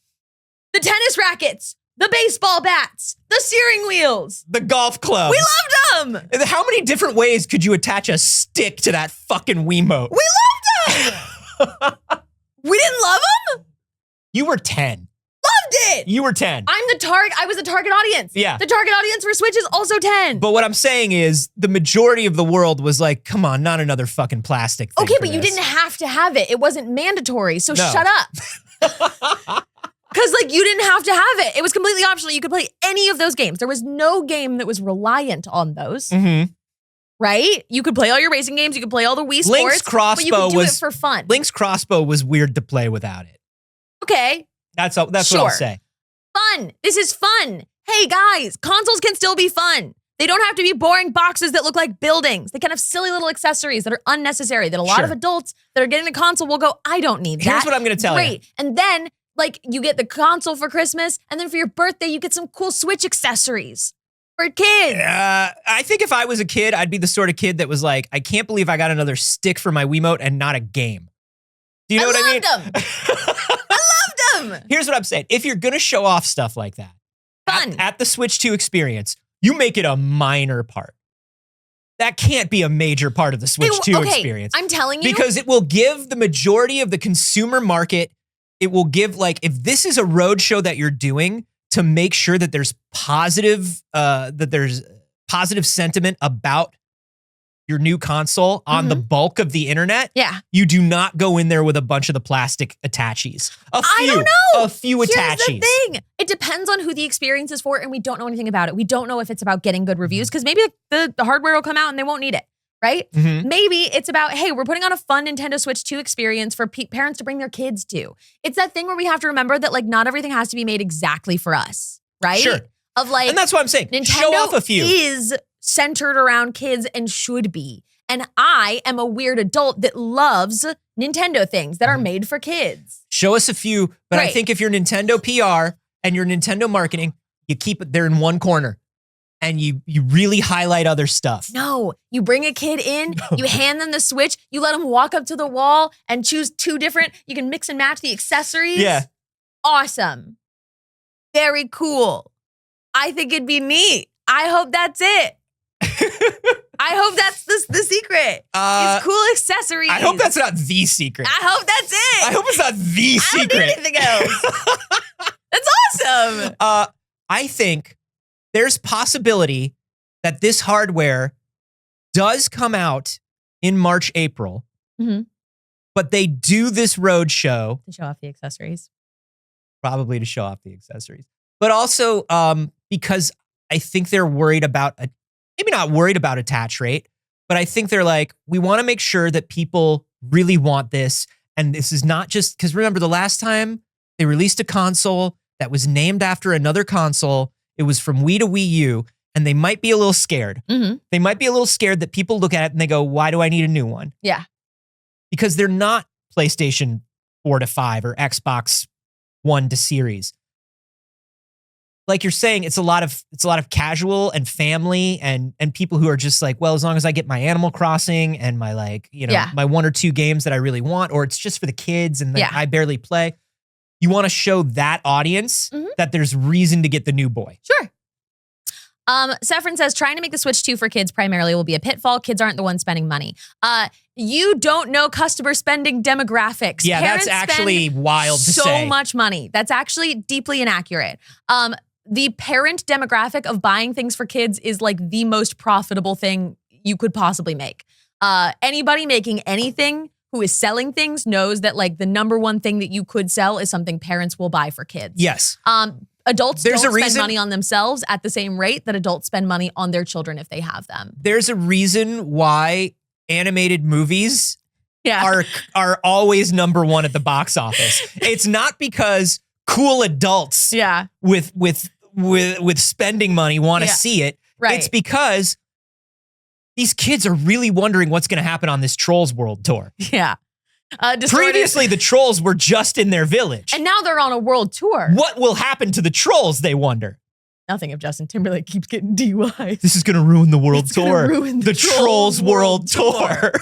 the tennis rackets. The baseball bats, the steering wheels, the golf clubs. We loved them. How many different ways could you attach a stick to that fucking Wiimote? We loved them. We didn't love them? You were 10. Loved it. You were 10. I was the target audience. Yeah. The target audience for Switch is also 10. But what I'm saying is the majority of the world was like, come on, not another fucking plastic thing. Okay, but you didn't have to have it. It wasn't mandatory. So shut up. Because like you didn't have to have it. It was completely optional. You could play any of those games. There was no game that was reliant on those. Mm-hmm. Right? You could play all your racing games. You could play all the Wii Sports. Link's Crossbow but you could do it for fun. Link's Crossbow was weird to play without it. Okay. That's what I'll say. Fun. This is fun. Hey guys, consoles can still be fun. They don't have to be boring boxes that look like buildings. They can have silly little accessories that are unnecessary that a lot of adults that are getting a console will go, I don't need that. Here's what I'm going to tell you. Great. And then like you get the console for Christmas and then for your birthday, you get some cool Switch accessories for kids. I think if I was a kid, I'd be the sort of kid that was like, I can't believe I got another stick for my Wiimote and not a game. Do you know what I mean? I loved them. Here's what I'm saying. If you're going to show off stuff like that, fun. At the Switch 2 experience, you make it a minor part. That can't be a major part of the Switch 2 experience. I'm telling you. Because it will give the majority of the consumer market, it will give like, if this is a roadshow that you're doing to make sure that there's positive sentiment about your new console on the bulk of the internet, you do not go in there with a bunch of the plastic attaches. I don't know. A few attaches. Here's the thing. It depends on who the experience is for, and we don't know anything about it. We don't know if it's about getting good reviews, because maybe the hardware will come out and they won't need it, right? Mm-hmm. Maybe it's about, hey, we're putting on a fun Nintendo Switch 2 experience for parents to bring their kids to. It's that thing where we have to remember that like not everything has to be made exactly for us, right? Sure. Of like, and that's what I'm saying. Nintendo show off a few. is centered around kids and should be. And I am a weird adult that loves Nintendo things that are made for kids. Show us a few, but I think if you're Nintendo PR and you're Nintendo marketing, you keep it there in one corner and you really highlight other stuff. No, you bring a kid in, you hand them the Switch, you let them walk up to the wall and choose two different, you can mix and match the accessories. Yeah. Awesome. Very cool. I think it'd be neat. I hope that's it. I hope that's the secret. It's cool accessories. I hope that's not the secret. I hope that's it. I hope it's not the secret. I don't need anything else. That's awesome. I think there's possibility that this hardware does come out in March, April, but they do this roadshow to show off the accessories. Probably to show off the accessories, but also because I think they're worried about maybe not worried about attach rate, but I think they're like, we want to make sure that people really want this. And this is not just, because remember the last time they released a console that was named after another console, it was from Wii to Wii U, and they might be a little scared. They might be a little scared that people look at it and they go, why do I need a new one? Yeah. Because they're not PlayStation 4 to 5 or Xbox One to Series. Like you're saying, it's a lot of casual and family and people who are just like, well, as long as I get my Animal Crossing and my my one or two games that I really want, or it's just for the kids and then I barely play. You want to show that audience that there's reason to get the new boy. Sure. Saffron says, trying to make the Switch 2 for kids primarily will be a pitfall. Kids aren't the ones spending money. You don't know customer spending demographics. Yeah, Parents that's actually wild to say. So much money. That's actually deeply inaccurate. The parent demographic of buying things for kids is like the most profitable thing you could possibly make. Anybody making anything who is selling things knows that like the number one thing that you could sell is something parents will buy for kids. Yes. Adults don't spend money on themselves at the same rate that adults spend money on their children if they have them. There's a reason why animated movies are always number one at the box office. It's not because cool adults with spending money want to see it. Right. It's because these kids are really wondering what's going to happen on this Trolls World tour. Yeah. Previously, the trolls were just in their village. And now they're on a world tour. What will happen to the trolls, they wonder? Nothing if Justin Timberlake keeps getting DUIs. This is going to ruin the world tour. Ruin the Trolls World Tour.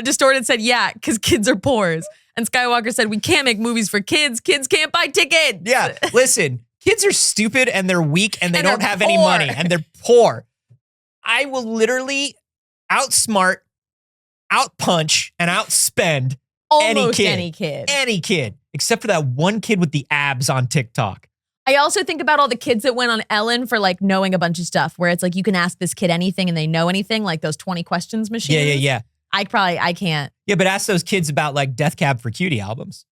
Distorted said, yeah, because kids are poors. And Skywalker said, we can't make movies for kids. Kids can't buy tickets. Yeah, listen, kids are stupid and they're weak and they don't have any money and they're poor. I will literally outsmart, outpunch, and outspend almost any kid. Any kid. Except for that one kid with the abs on TikTok. I also think about all the kids that went on Ellen for like knowing a bunch of stuff where it's like you can ask this kid anything and they know anything, like those 20 questions machines. Yeah. I can't. Yeah, but ask those kids about like Death Cab for Cutie albums.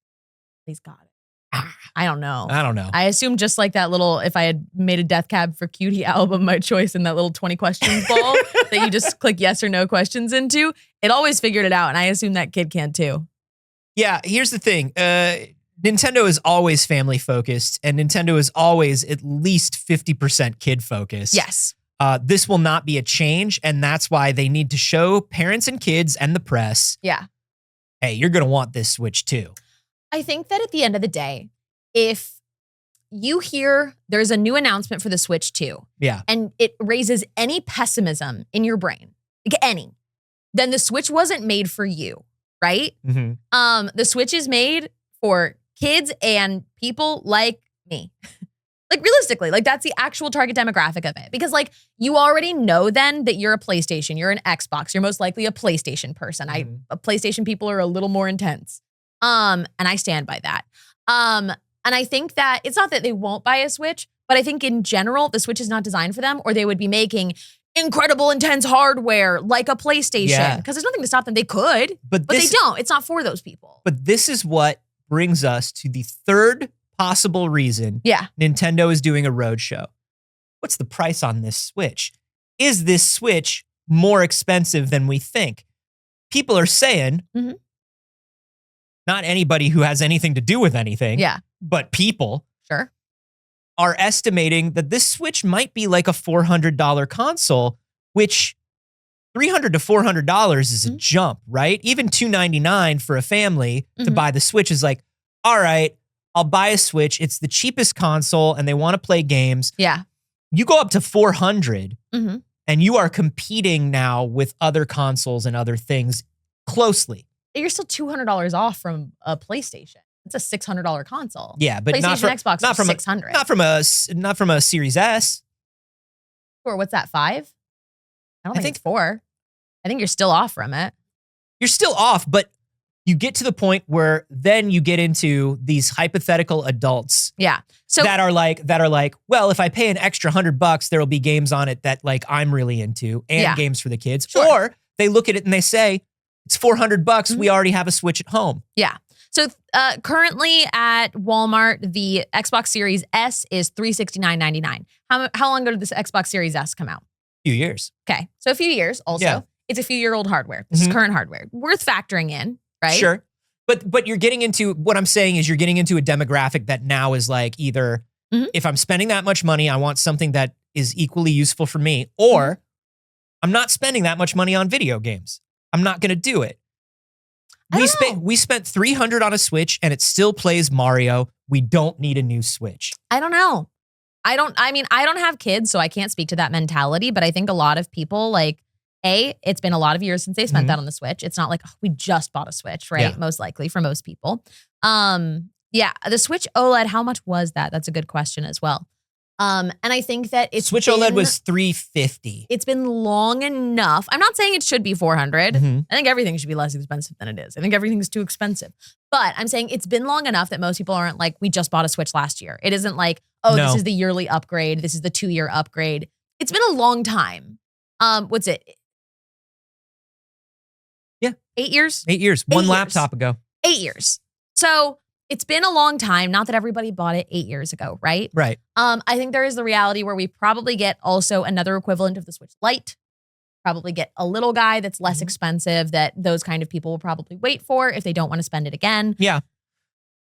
He's got it. I don't know. I assume just like that little, if I had made a Death Cab for Cutie album my choice in that little 20 questions ball that you just click yes or no questions into, it always figured it out. And I assume that kid can too. Yeah, here's the thing. Nintendo is always family focused, and Nintendo is always at least 50% kid focused. Yes. This will not be a change, and that's why they need to show parents and kids and the press, hey, you're going to want this Switch too. I think that at the end of the day, if you hear there's a new announcement for the Switch 2, and it raises any pessimism in your brain, like any, then the Switch wasn't made for you, right? Mm-hmm. The Switch is made for kids and people like me. Like realistically, like that's the actual target demographic of it. Because like you already know then that you're a PlayStation, you're an Xbox, you're most likely a PlayStation person. PlayStation people are a little more intense. And I stand by that. And I think that it's not that they won't buy a Switch, but I think in general, the Switch is not designed for them, or they would be making incredible intense hardware like a PlayStation. Because there's nothing to stop them. They could, but they don't. It's not for those people. But this is what brings us to the third possible reason Nintendo is doing a roadshow. What's the price on this Switch? Is this Switch more expensive than we think? People are saying, not anybody who has anything to do with anything, but people are estimating that this Switch might be like a $400 console, which $300 to $400 is a jump, right? Even $299 for a family to buy the Switch is like, all right, I'll buy a Switch. It's the cheapest console and they want to play games. Yeah. You go up to $400 and you are competing now with other consoles and other things closely. You're still $200 off from a PlayStation. It's a $600 console. Yeah, but not from Xbox not from $600. Not from a Series S. Or what's that, 5? I don't think it's 4. I think you're still off from it. You're still off, but you get to the point where then you get into these hypothetical adults. Yeah. So that are like, well, if I pay an extra $100, there'll be games on it that like I'm really into and games for the kids. Sure. Or they look at it and they say, it's $400. We already have a Switch at home. Yeah. So currently at Walmart, the Xbox Series S is $369.99. How long ago did this Xbox Series S come out? A few years. Okay. So a few years also. It's a few-year-old hardware. This is current hardware. Worth factoring in, right? Sure. But you're getting into, what I'm saying is you're getting into a demographic that now is like either if I'm spending that much money, I want something that is equally useful for me, or I'm not spending that much money on video games. I'm not going to do it. We spent $300 on a Switch and it still plays Mario. We don't need a new Switch. I don't know. I don't have kids, so I can't speak to that mentality, but I think a lot of people like, it's been a lot of years since they spent that on the Switch. It's not like, we just bought a Switch, right? Yeah. Most likely for most people. The Switch OLED, how much was that? That's a good question as well. And I think that it's Switch OLED was $350. It's been long enough. I'm not saying it should be $400. I think everything should be less expensive than it is. I think everything's too expensive. But I'm saying it's been long enough that most people aren't like, we just bought a Switch last year. It isn't like, this is the yearly upgrade. This is the 2-year upgrade. It's been a long time. What's it? Yeah. 8 years? 8 years. One laptop ago. 8 years. So it's been a long time. Not that everybody bought it 8 years ago, right? Right. I think there is the reality where we probably get also another equivalent of the Switch Lite. Probably get a little guy that's less expensive that those kind of people will probably wait for if they don't want to spend it again. Yeah.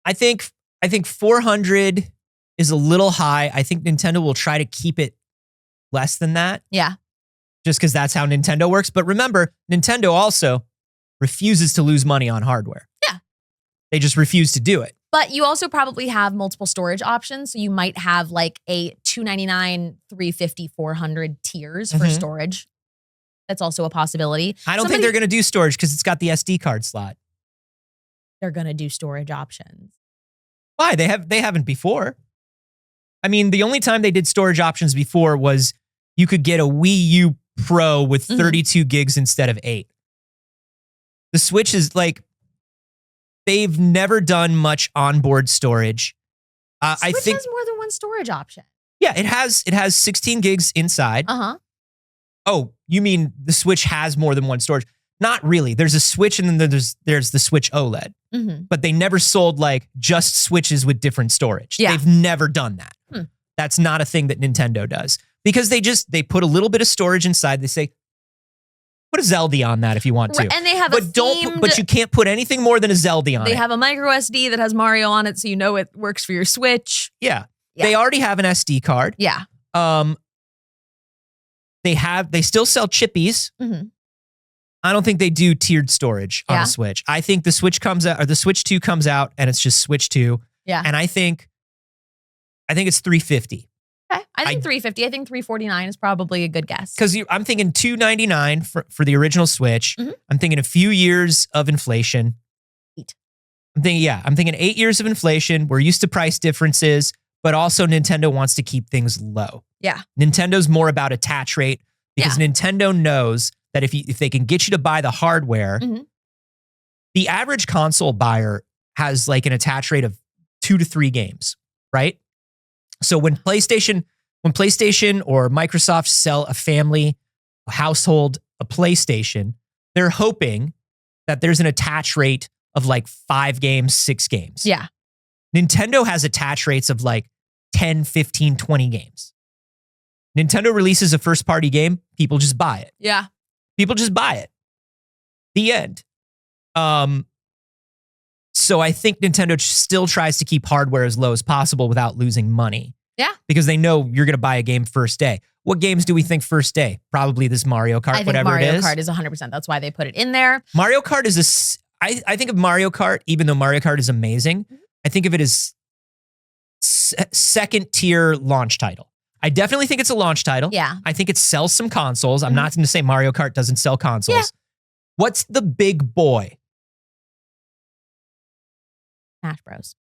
I think 400 is a little high. I think Nintendo will try to keep it less than that. Yeah. Just because that's how Nintendo works. But remember, Nintendo also refuses to lose money on hardware. Yeah. They just refuse to do it. But you also probably have multiple storage options. So you might have like a $299, $350, $400 tiers for storage. That's also a possibility. I don't think they're going to do storage because it's got the SD card slot. They're going to do storage options. Why? They haven't before. I mean, the only time they did storage options before was you could get a Wii U Pro with 32 gigs instead of 8. The Switch is like, They've never done much onboard storage. Switch I think has more than one storage option. Yeah, it has 16 gigs inside. Oh, you mean the Switch has more than one storage? Not really. There's a Switch and then there's the Switch OLED. But they never sold like just Switches with different storage. Yeah. They've never done that. That's not a thing that Nintendo does. Because they put a little bit of storage inside. They say, put a Zelda on that if you want to. And they have but you can't put anything more than a Zelda on it. They have a micro SD that has Mario on it, so you know it works for your Switch. Yeah. They already have an SD card. Yeah. They still sell chippies. I don't think they do tiered storage on a Switch. I think the Switch comes out, or the Switch 2 comes out, and it's just Switch 2. Yeah. And I think it's $350. Okay. I think $350. I think $349 is probably a good guess. Because I'm thinking $299 for the original Switch. I'm thinking a few years of inflation. 8. I'm thinking 8 years of inflation. We're used to price differences, but also Nintendo wants to keep things low. Yeah. Nintendo's more about attach rate because Nintendo knows that if they can get you to buy the hardware, the average console buyer has like an attach rate of 2 to 3 games, right? So when PlayStation or Microsoft sell a household, a PlayStation, they're hoping that there's an attach rate of like 5 games, 6 games. Yeah. Nintendo has attach rates of like 10, 15, 20 games. Nintendo releases a first-party game, people just buy it. Yeah. People just buy it. The end. So I think Nintendo still tries to keep hardware as low as possible without losing money. Yeah. Because they know you're going to buy a game first day. What games do we think first day? Probably this Mario Kart, whatever it is. Mario Kart is 100%. That's why they put it in there. Mario Kart is I think of Mario Kart, even though Mario Kart is amazing, I think of it as second tier launch title. I definitely think it's a launch title. Yeah. I think it sells some consoles. I'm not going to say Mario Kart doesn't sell consoles. Yeah. What's the big boy? Smash Bros.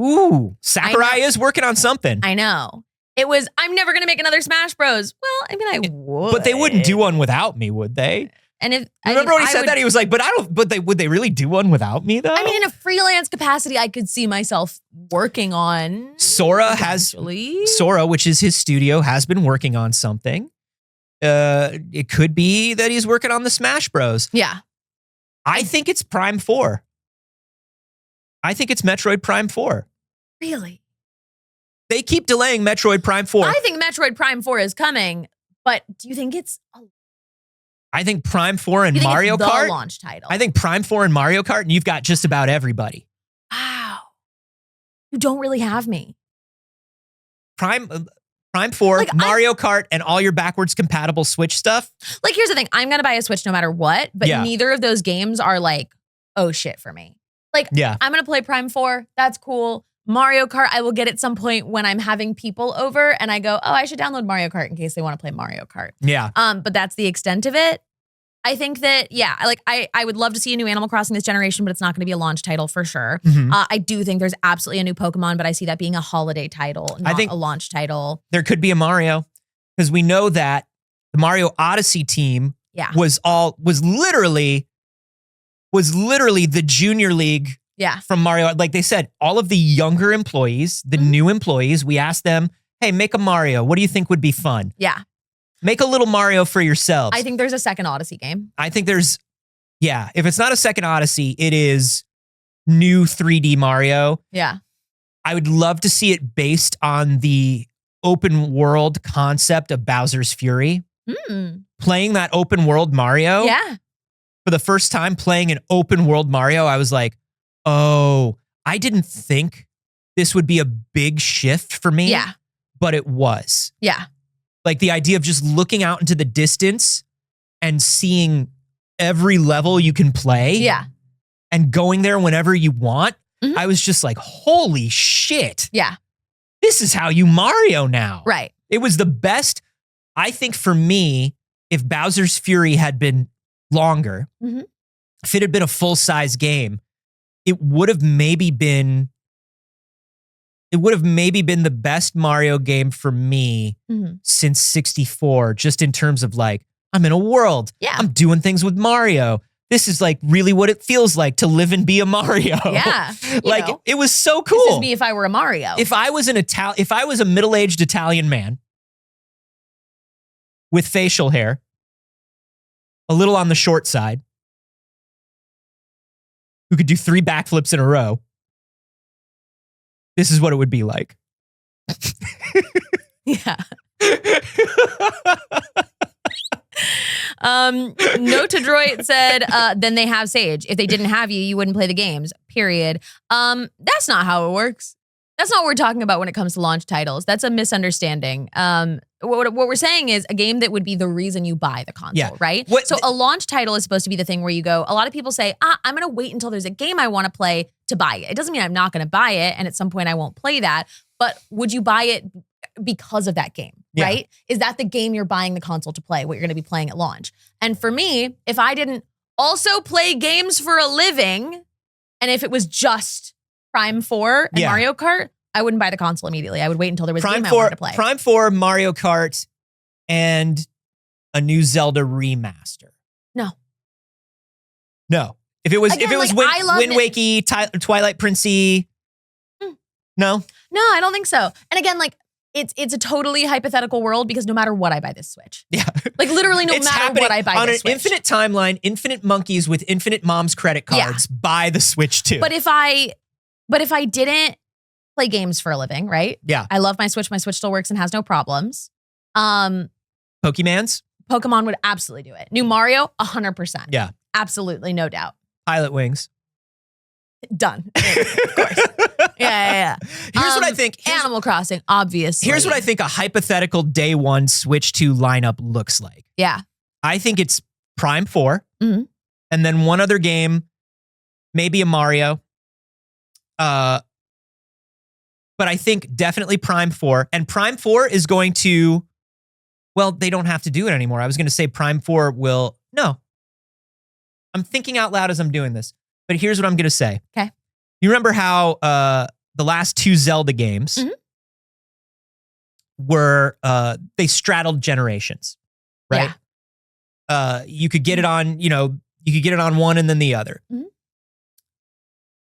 Ooh, Sakurai is working on something. I know. It was, I'm never going to make another Smash Bros. Well, I mean, I would. But they wouldn't do one without me, would they? And if remember when he said that, he was like, would they really do one without me though? I mean, in a freelance capacity, I could see myself working on Sora, which is his studio, has been working on something. It could be that he's working on the Smash Bros. Yeah. I think it's Prime 4. I think it's Metroid Prime 4. Really? They keep delaying Metroid Prime 4. I think Metroid Prime 4 is coming, but do you think it's I think Prime 4 and Mario Kart. The launch title. I think Prime 4 and Mario Kart, and you've got just about everybody. Wow. You don't really have me. Prime 4, like, Mario Kart, and all your backwards compatible Switch stuff. Like, here's the thing. I'm going to buy a Switch no matter what, but neither of those games are like, oh shit for me. Like, I'm going to play Prime 4. That's cool. Mario Kart, I will get at some point when I'm having people over and I go, oh, I should download Mario Kart in case they want to play Mario Kart. Yeah. But that's the extent of it. I think that, I would love to see a new Animal Crossing this generation, but it's not going to be a launch title for sure. I do think there's absolutely a new Pokemon, but I see that being a holiday title, not a launch title. There could be a Mario, because we know that the Mario Odyssey team was literally the junior league from Mario. Like they said, all of the younger employees, the new employees, we asked them, hey, make a Mario. What do you think would be fun? Yeah. Make a little Mario for yourselves. I think there's a second Odyssey game. I think there's, if it's not a second Odyssey, it is new 3D Mario. Yeah. I would love to see it based on the open world concept of Bowser's Fury. Playing that open world Mario. Yeah. For the first time playing an open world Mario, I was like, oh, I didn't think this would be a big shift for me. Yeah. But it was. Yeah. Like the idea of just looking out into the distance and seeing every level you can play. Yeah. And going there whenever you want. I was just like, holy shit. Yeah. This is how you Mario now. Right. It was the best. I think for me, if Bowser's Fury had been longer, if it had been a full-size game, it would have maybe been the best Mario game for me since 64, just in terms of like, I'm in a world. Yeah. I'm doing things with Mario. this is like really what it feels like to live and be a Mario. Yeah. Like it was so cool. This is me if I were a Mario. If I was a middle-aged Italian man with facial hair, a little on the short side, who could do 3 backflips in a row, this is what it would be like. Yeah. Notadroid said, then they have Saige. If they didn't have you, you wouldn't play the games, period. That's not how it works. That's not what we're talking about when it comes to launch titles. That's a misunderstanding. What we're saying is a game that would be the reason you buy the console, right? So a launch title is supposed to be the thing where you go, a lot of people say, I'm going to wait until there's a game I want to play to buy it. It doesn't mean I'm not going to buy it, and at some point I won't play that, but would you buy it because of that game, right? Is that the game you're buying the console to play, what you're going to be playing at launch? And for me, if I didn't also play games for a living, and if it was just Prime 4 and Mario Kart, I wouldn't buy the console immediately. I would wait until there was a game I wanted to play. Prime 4, Mario Kart, and a new Zelda remaster. No. If it was Wind Wakey, Twilight Princey, no? No, I don't think so. And again, like, it's a totally hypothetical world because no matter what, I buy this Switch. Yeah. Like literally no matter what, I buy this Switch. On an infinite timeline, infinite monkeys with infinite mom's credit cards buy the Switch too. But if I didn't play games for a living, right? Yeah. I love my Switch. My Switch still works and has no problems. Pokemon would absolutely do it. New Mario, 100%. Yeah. Absolutely, no doubt. Pilot Wings. Done. Of course. Yeah. Here's what I think. Animal Crossing, obviously. Here's what I think a hypothetical day one Switch 2 lineup looks like. Yeah. I think it's Prime 4, and then one other game, maybe a Mario. But I think definitely Prime 4. And Prime 4 is going to, well, they don't have to do it anymore. I was going to say Prime 4 will, no. I'm thinking out loud as I'm doing this. But here's what I'm going to say. Okay. You remember how the last 2 Zelda games were, they straddled generations, right? Yeah. You could get it on, you could get it on one and then the other.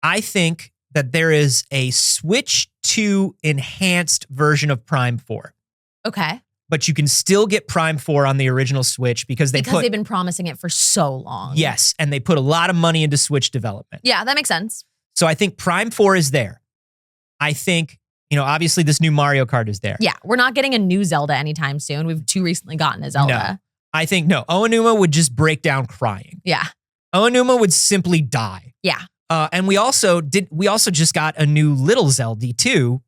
I think that there is a Switch 2 enhanced version of Prime 4. Okay. But you can still get Prime 4 on the original Switch because they've been promising it for so long. Yes, and they put a lot of money into Switch development. Yeah, that makes sense. So I think Prime 4 is there. I think, obviously this new Mario Kart is there. Yeah, we're not getting a new Zelda anytime soon. We've too recently gotten a Zelda. No. I think, Aonuma would just break down crying. Yeah. Aonuma would simply die. Yeah. And we also just got a new Little Zelda too,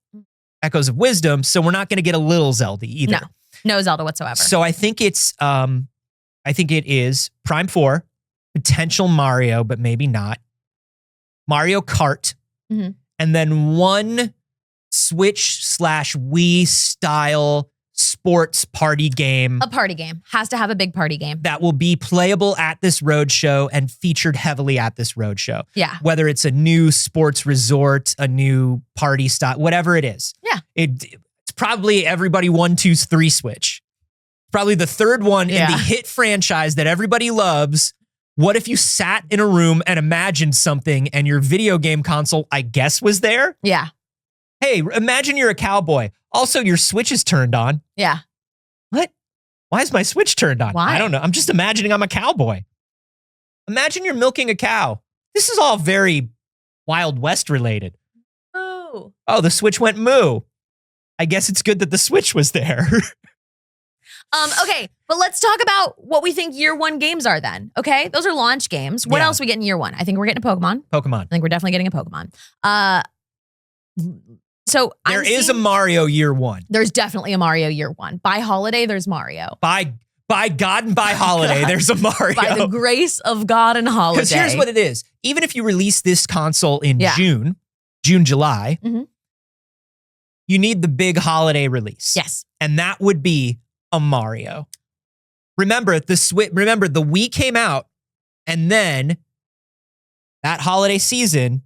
Echoes of Wisdom, so we're not going to get a Little Zelda either. No Zelda whatsoever. So I think it is Prime 4, potential Mario, but maybe not. Mario Kart, and then one Switch/Wii style sports party game. A party game. Has to have a big party game. That will be playable at this roadshow and featured heavily at this roadshow. Yeah. Whether it's a new sports resort, a new party style, whatever it is. Yeah. It's probably everybody 1, 2, 3 Switch. Probably the third one in the hit franchise that everybody loves. What if you sat in a room and imagined something and your video game console, I guess, was there? Yeah. Hey, imagine you're a cowboy. Also, your Switch is turned on. Yeah. What? Why is my Switch turned on? Why? I don't know. I'm just imagining I'm a cowboy. Imagine you're milking a cow. This is all very Wild West related. Oh. Oh, the Switch went moo. I guess it's good that the Switch was there. Okay, but let's talk about what we think year one games are then. Okay, those are launch games. What else we get in year one? I think we're getting a Pokemon. I think we're definitely getting a Pokemon. So there is a Mario year one. There's definitely a Mario year one. By holiday, there's Mario. By God and by holiday, there's a Mario. By the grace of God and holiday. Because here's what it is. Even if you release this console in June, July, you need the big holiday release. Yes. And that would be a Mario. Remember, the Wii came out, and then that holiday season,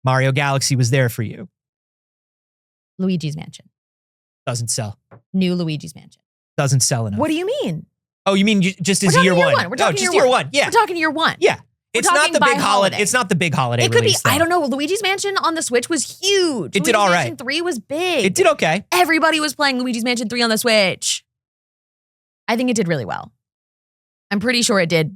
Mario Galaxy was there for you. Luigi's Mansion. Doesn't sell. New Luigi's Mansion. Doesn't sell enough. What do you mean? Oh, you mean just as year one? We're talking just year one. Yeah. We're talking year one. Yeah. It's not the big holiday. It's not the big holiday. It could be. I don't know. Luigi's Mansion on the Switch was huge. It did all right. Luigi's Mansion 3 was big. It did okay. Everybody was playing Luigi's Mansion 3 on the Switch. I think it did really well. I'm pretty sure it did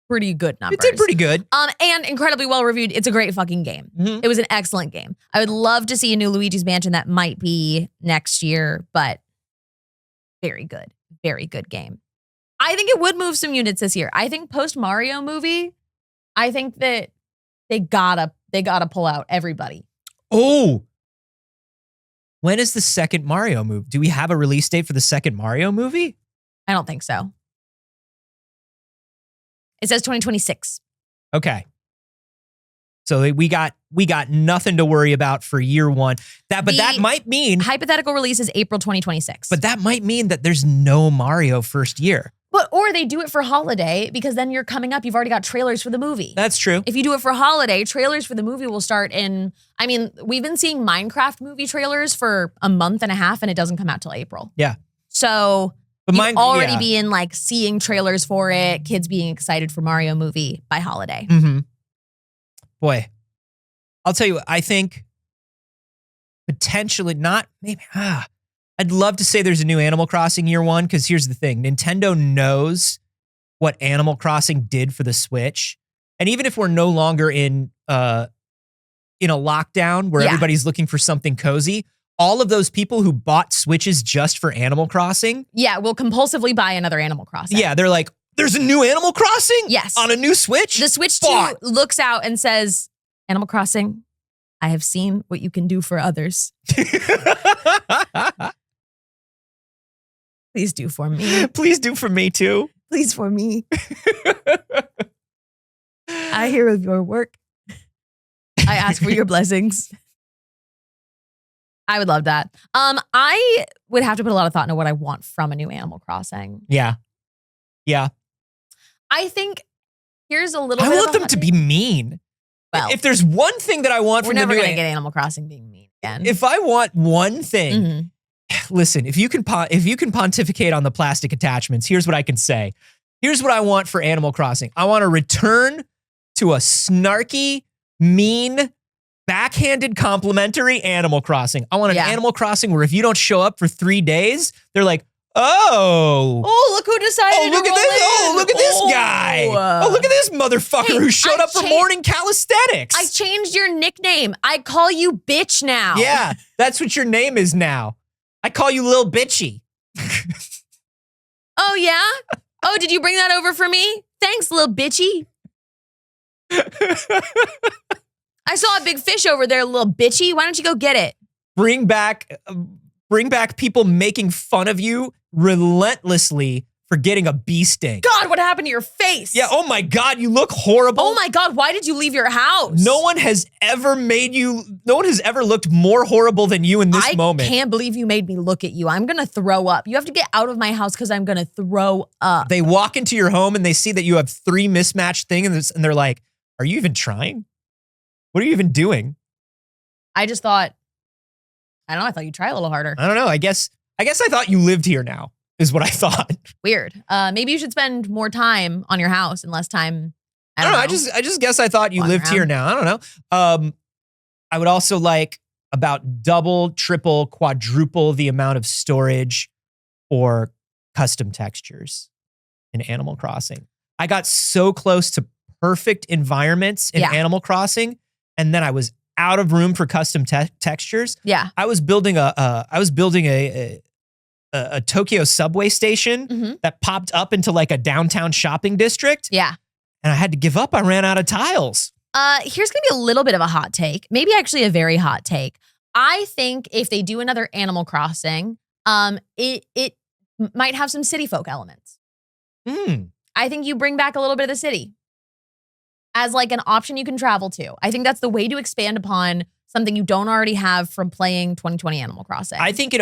pretty good numbers. It did pretty good. And incredibly well reviewed. It's a great fucking game. Mm-hmm. It was an excellent game. I would love to see a new Luigi's Mansion that might be next year, but very good. Very good game. I think it would move some units this year. I think post Mario movie, I think that they gotta pull out everybody. Oh. When is the second Mario movie? Do we have a release date for the second Mario movie? I don't think so. It says 2026. Okay. So we got nothing to worry about for year one. That might mean hypothetical release is April 2026. But that might mean that there's no Mario first year. Or they do it for holiday because then you're coming up, you've already got trailers for the movie. That's true. If you do it for holiday, trailers for the movie will start we've been seeing Minecraft movie trailers for a month and a half and it doesn't come out till April. Yeah. So you'd already be in like seeing trailers for it, kids being excited for Mario movie by holiday. Mm-hmm. Boy, I'll tell you what, I think potentially not, maybe, I'd love to say there's a new Animal Crossing year one, because here's the thing. Nintendo knows what Animal Crossing did for the Switch. And even if we're no longer in a lockdown where everybody's looking for something cozy, all of those people who bought Switches just for Animal Crossing. Yeah, will compulsively buy another Animal Crossing. Yeah, they're like, there's a new Animal Crossing? Yes. On a new Switch? The Switch 2 looks out and says, Animal Crossing, I have seen what you can do for others. Please do for me. Please do for me too. Please for me. I hear of your work. I ask for your blessings. I would love that. I would have to put a lot of thought into what I want from a new Animal Crossing. Yeah. Yeah. I think here's a little I bit want them to be mean. Well, if there's one thing that I want from the new... We're never going to get Animal Crossing being mean again. If I want one thing... Listen, if you can pontificate on the plastic attachments, here's what I can say. Here's what I want for Animal Crossing. I want to return to a snarky, mean, backhanded complimentary Animal Crossing. I want an Animal Crossing where if you don't show up for 3 days, they're like, oh, look who decided to roll in. Oh, look at this guy. Oh, look at this motherfucker who showed up for morning calisthenics. I changed your nickname. I call you bitch now. Yeah, that's what your name is now. I call you Lil Bitchy. Oh, yeah? Oh, did you bring that over for me? Thanks, Lil Bitchy. I saw a big fish over there, Lil Bitchy. Why don't you go get it? Bring back people making fun of you relentlessly for getting a bee sting. God, what happened to your face? Yeah, oh my God, you look horrible. Oh my God, why did you leave your house? No one has ever looked more horrible than you in this moment. I can't believe you made me look at you. I'm gonna throw up. You have to get out of my house because I'm gonna throw up. They walk into your home and they see that you have 3 mismatched things and they're like, are you even trying? What are you even doing? I just thought, I don't know, I thought you'd try a little harder. I don't know, I guess I thought you lived here now. Is what I thought. Weird. Maybe you should spend more time on your house and less time. I don't know. I just guess I thought you lived here now. I don't know. I would also like about double, triple, quadruple the amount of storage for custom textures in Animal Crossing. I got so close to perfect environments in Animal Crossing, and then I was out of room for custom textures. Yeah. I was building a Tokyo subway station that popped up into like a downtown shopping district. Yeah. And I had to give up. I ran out of tiles. Here's going to be a little bit of a hot take. Maybe actually a very hot take. I think if they do another Animal Crossing, it might have some city folk elements. I think you bring back a little bit of the city as like an option you can travel to. I think that's the way to expand upon something you don't already have from playing 2020 Animal Crossing. I think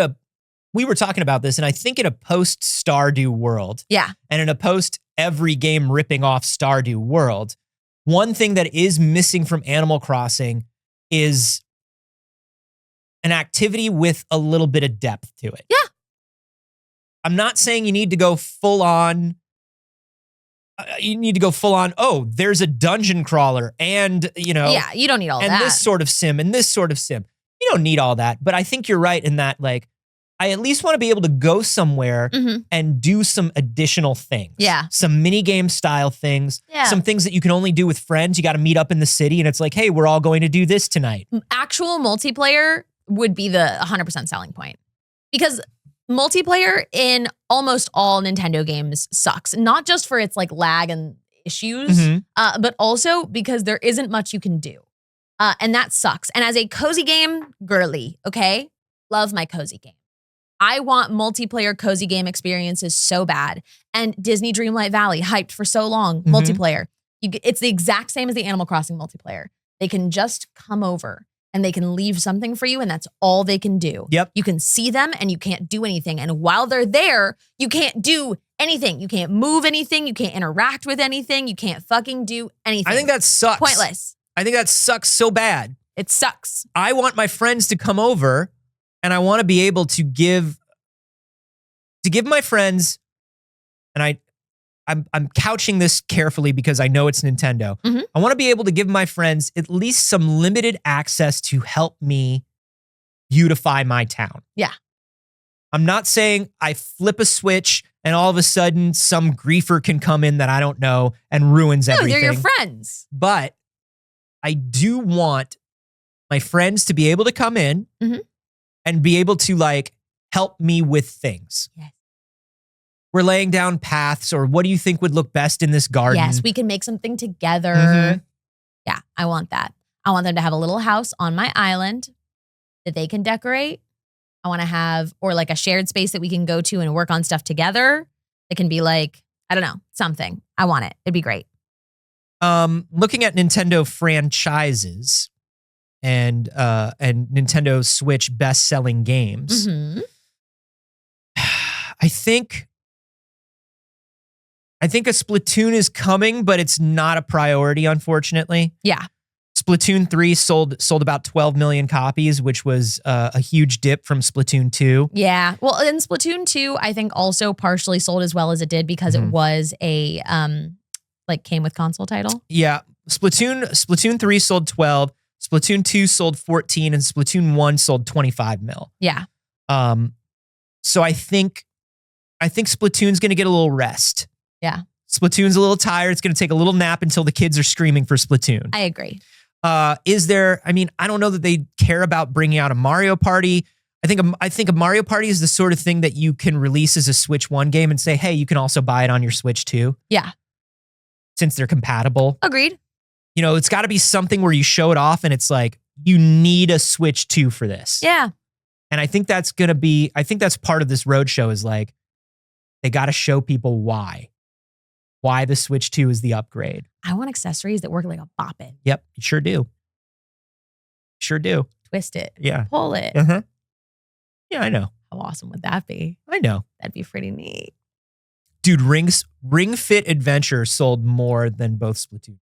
we were talking about this, and I think in a post-Stardew world, and in a post-every game ripping off Stardew world, one thing that is missing from Animal Crossing is an activity with a little bit of depth to it. Yeah. I'm not saying you need to go full on. Oh, there's a dungeon crawler and, Yeah, you don't need all that. And this sort of sim and this sort of sim. You don't need all that. But I think you're right in that, like, I at least want to be able to go somewhere and do some additional things. Yeah. Some mini game style things. Yeah. Some things that you can only do with friends. You got to meet up in the city and it's like, hey, we're all going to do this tonight. Actual multiplayer would be the 100% selling point. Because multiplayer in almost all Nintendo games sucks. Not just for its like lag and issues, but also because there isn't much you can do. And that sucks. And as a cozy game girly, okay? Love my cozy game. I want multiplayer cozy game experiences so bad. And Disney Dreamlight Valley, hyped for so long, multiplayer. It's the exact same as the Animal Crossing multiplayer. They can just come over and they can leave something for you and that's all they can do. Yep. You can see them and you can't do anything. And while they're there, you can't do anything. You can't move anything. You can't interact with anything. You can't fucking do anything. I think that sucks. Pointless. I think that sucks so bad. It sucks. I want my friends to come over and I want to be able to give my friends, and I'm couching this carefully because I know it's Nintendo. I want to be able to give my friends at least some limited access to help me beautify my town. Yeah. I'm not saying I flip a switch and all of a sudden some griefer can come in that I don't know and ruins everything. They're your friends. But I do want my friends to be able to come in and be able to like help me with things. Yes. We're laying down paths, or what do you think would look best in this garden? Yes, we can make something together. Yeah, I want that. I want them to have a little house on my island that they can decorate. I want to have, or like a shared space that we can go to and work on stuff together. It can be like, I don't know, something. I want it. It'd be great. Looking at Nintendo franchises and Nintendo Switch best-selling games, I think a Splatoon is coming, but it's not a priority, unfortunately. Yeah. Splatoon 3 sold about 12 million copies, which was a huge dip from Splatoon 2. Yeah. Well, and Splatoon 2, I think also partially sold as well as it did because it was a, like came with console title. Yeah. Splatoon 3 sold 12, Splatoon 2 sold 14, and Splatoon 1 sold 25 mil. Yeah. So I think Splatoon's going to get a little rest. Yeah. Splatoon's a little tired. It's going to take a little nap until the kids are screaming for Splatoon. I agree. I don't know that they care about bringing out a Mario Party. I think a Mario Party is the sort of thing that you can release as a Switch 1 game and say, hey, you can also buy it on your Switch 2. Yeah. Since they're compatible. Agreed. It's got to be something where you show it off and it's like, you need a Switch 2 for this. Yeah. And I think that's part of this roadshow is like, they got to show people why the Switch 2 is the upgrade. I want accessories that work like a boppin'. Yep, you sure do. Sure do. Twist it. Yeah. Pull it. Yeah, I know. How awesome would that be? I know. That'd be pretty neat. Dude, Ring Fit Adventure sold more than both Splatoon.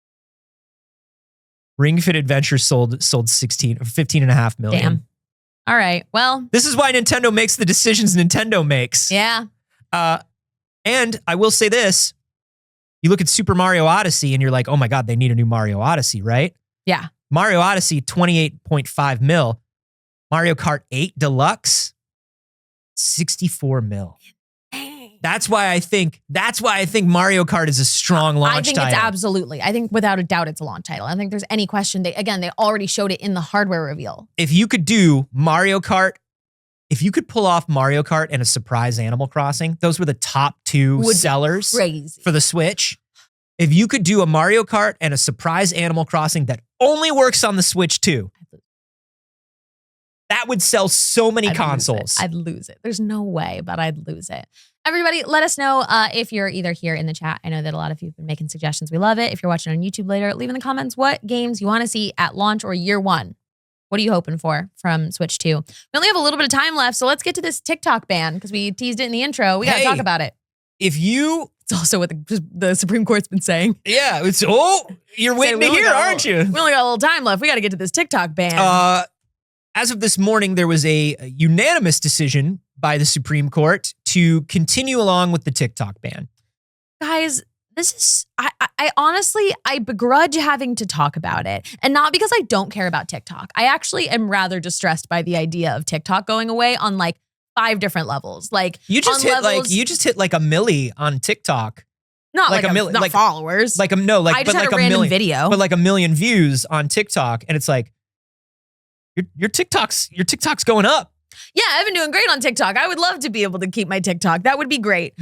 Ring Fit Adventure sold 15.5 million. Damn. All right. Well, this is why Nintendo makes the decisions Nintendo makes. Yeah. And I will say this. You look at Super Mario Odyssey and you're like, oh my God, they need a new Mario Odyssey, right? Yeah. Mario Odyssey, 28.5 mil. Mario Kart 8 Deluxe, 64 mil. Dang. That's why I think Mario Kart is a strong launch title. It's absolutely. I think without a doubt it's a launch title. I don't think there's any question. They already showed it in the hardware reveal. If you could do Mario Kart, if you could pull off Mario Kart and a surprise Animal Crossing, those were the top two sellers for the Switch. If you could do a Mario Kart and a surprise Animal Crossing that only works on the Switch 2, that would sell so many consoles. I'd lose it. There's no way, but I'd lose it. Everybody, let us know if you're either here in the chat. I know that a lot of you have been making suggestions. We love it. If you're watching on YouTube later, leave in the comments what games you want to see at launch or year one. What are you hoping for from Switch 2? We only have a little bit of time left, so let's get to this TikTok ban because we teased it in the intro. We got to talk about it. It's also what the Supreme Court's been saying. Yeah, you're waiting to hear, aren't you? We only got a little time left. We got to get to this TikTok ban. As of this morning, there was a unanimous decision by the Supreme Court to continue along with the TikTok ban? Guys, this is, I honestly, I begrudge having to talk about it. And not because I don't care about TikTok. I actually am rather distressed by the idea of TikTok going away on like 5 different levels. Like you just hit like a milli on TikTok. Not like a million, not followers. Like no, like I just but had like a random million video, but like a million views on TikTok, and it's like your TikTok's going up. Yeah, I've been doing great on TikTok. I would love to be able to keep my TikTok. That would be great.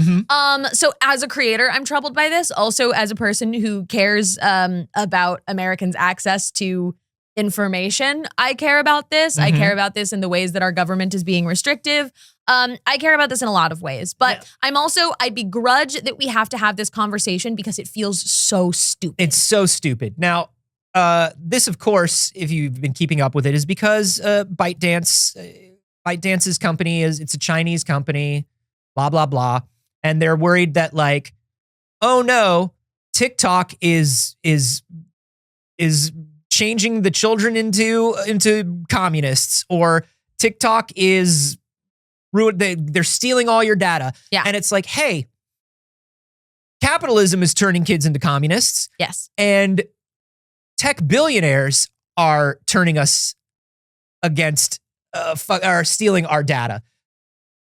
So as a creator, I'm troubled by this. Also, as a person who cares about Americans' access to information, I care about this. I care about this in the ways that our government is being restrictive. I care about this in a lot of ways. But I begrudge that we have to have this conversation because it feels so stupid. It's so stupid. Now, this, of course, if you've been keeping up with it, is because ByteDance's company it's a Chinese company, blah, blah, blah. And they're worried that like, oh no, TikTok is changing the children into communists, or TikTok is ruined. They're stealing all your data. Yeah. And it's like, hey, capitalism is turning kids into communists. Yes. And tech billionaires are turning us against are stealing our data.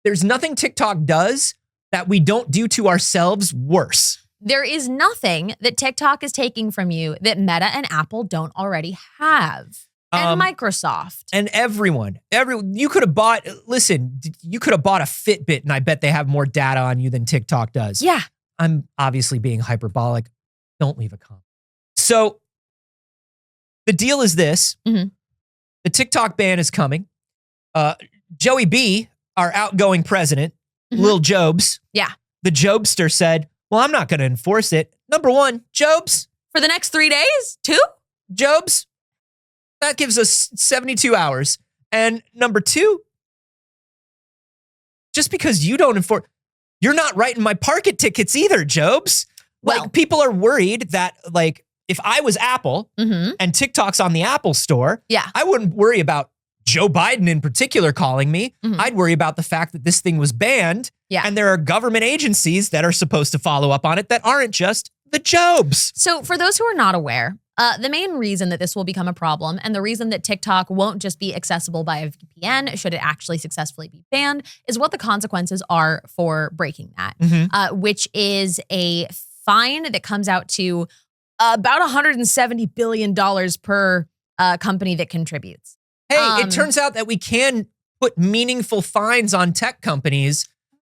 There's nothing TikTok does that we don't do to ourselves worse. There is nothing that TikTok is taking from you that Meta and Apple don't already have. And Microsoft. And everyone, you could have bought a Fitbit, and I bet they have more data on you than TikTok does. Yeah. I'm obviously being hyperbolic. Don't leave a comment. So the deal is this. The TikTok ban is coming. Joey B, our outgoing president, Lil Jobs. Yeah. The Jobster said, well, I'm not going to enforce it. Number one, Jobs. For the next 3 days? 2? Jobs. That gives us 72 hours. And number 2, just because you don't enforce, you're not writing my parking tickets either, Jobs. Well, like, people are worried that, like, if I was Apple and TikTok's on the Apple store, I wouldn't worry about Joe Biden in particular calling me. I'd worry about the fact that this thing was banned. And there are government agencies that are supposed to follow up on it that aren't just the Jobs. So for those who are not aware, the main reason that this will become a problem, and the reason that TikTok won't just be accessible by a VPN should it actually successfully be banned, is what the consequences are for breaking that, which is a fine that comes out to about $170 billion per company that contributes. Hey, it turns out that we can put meaningful fines on tech companies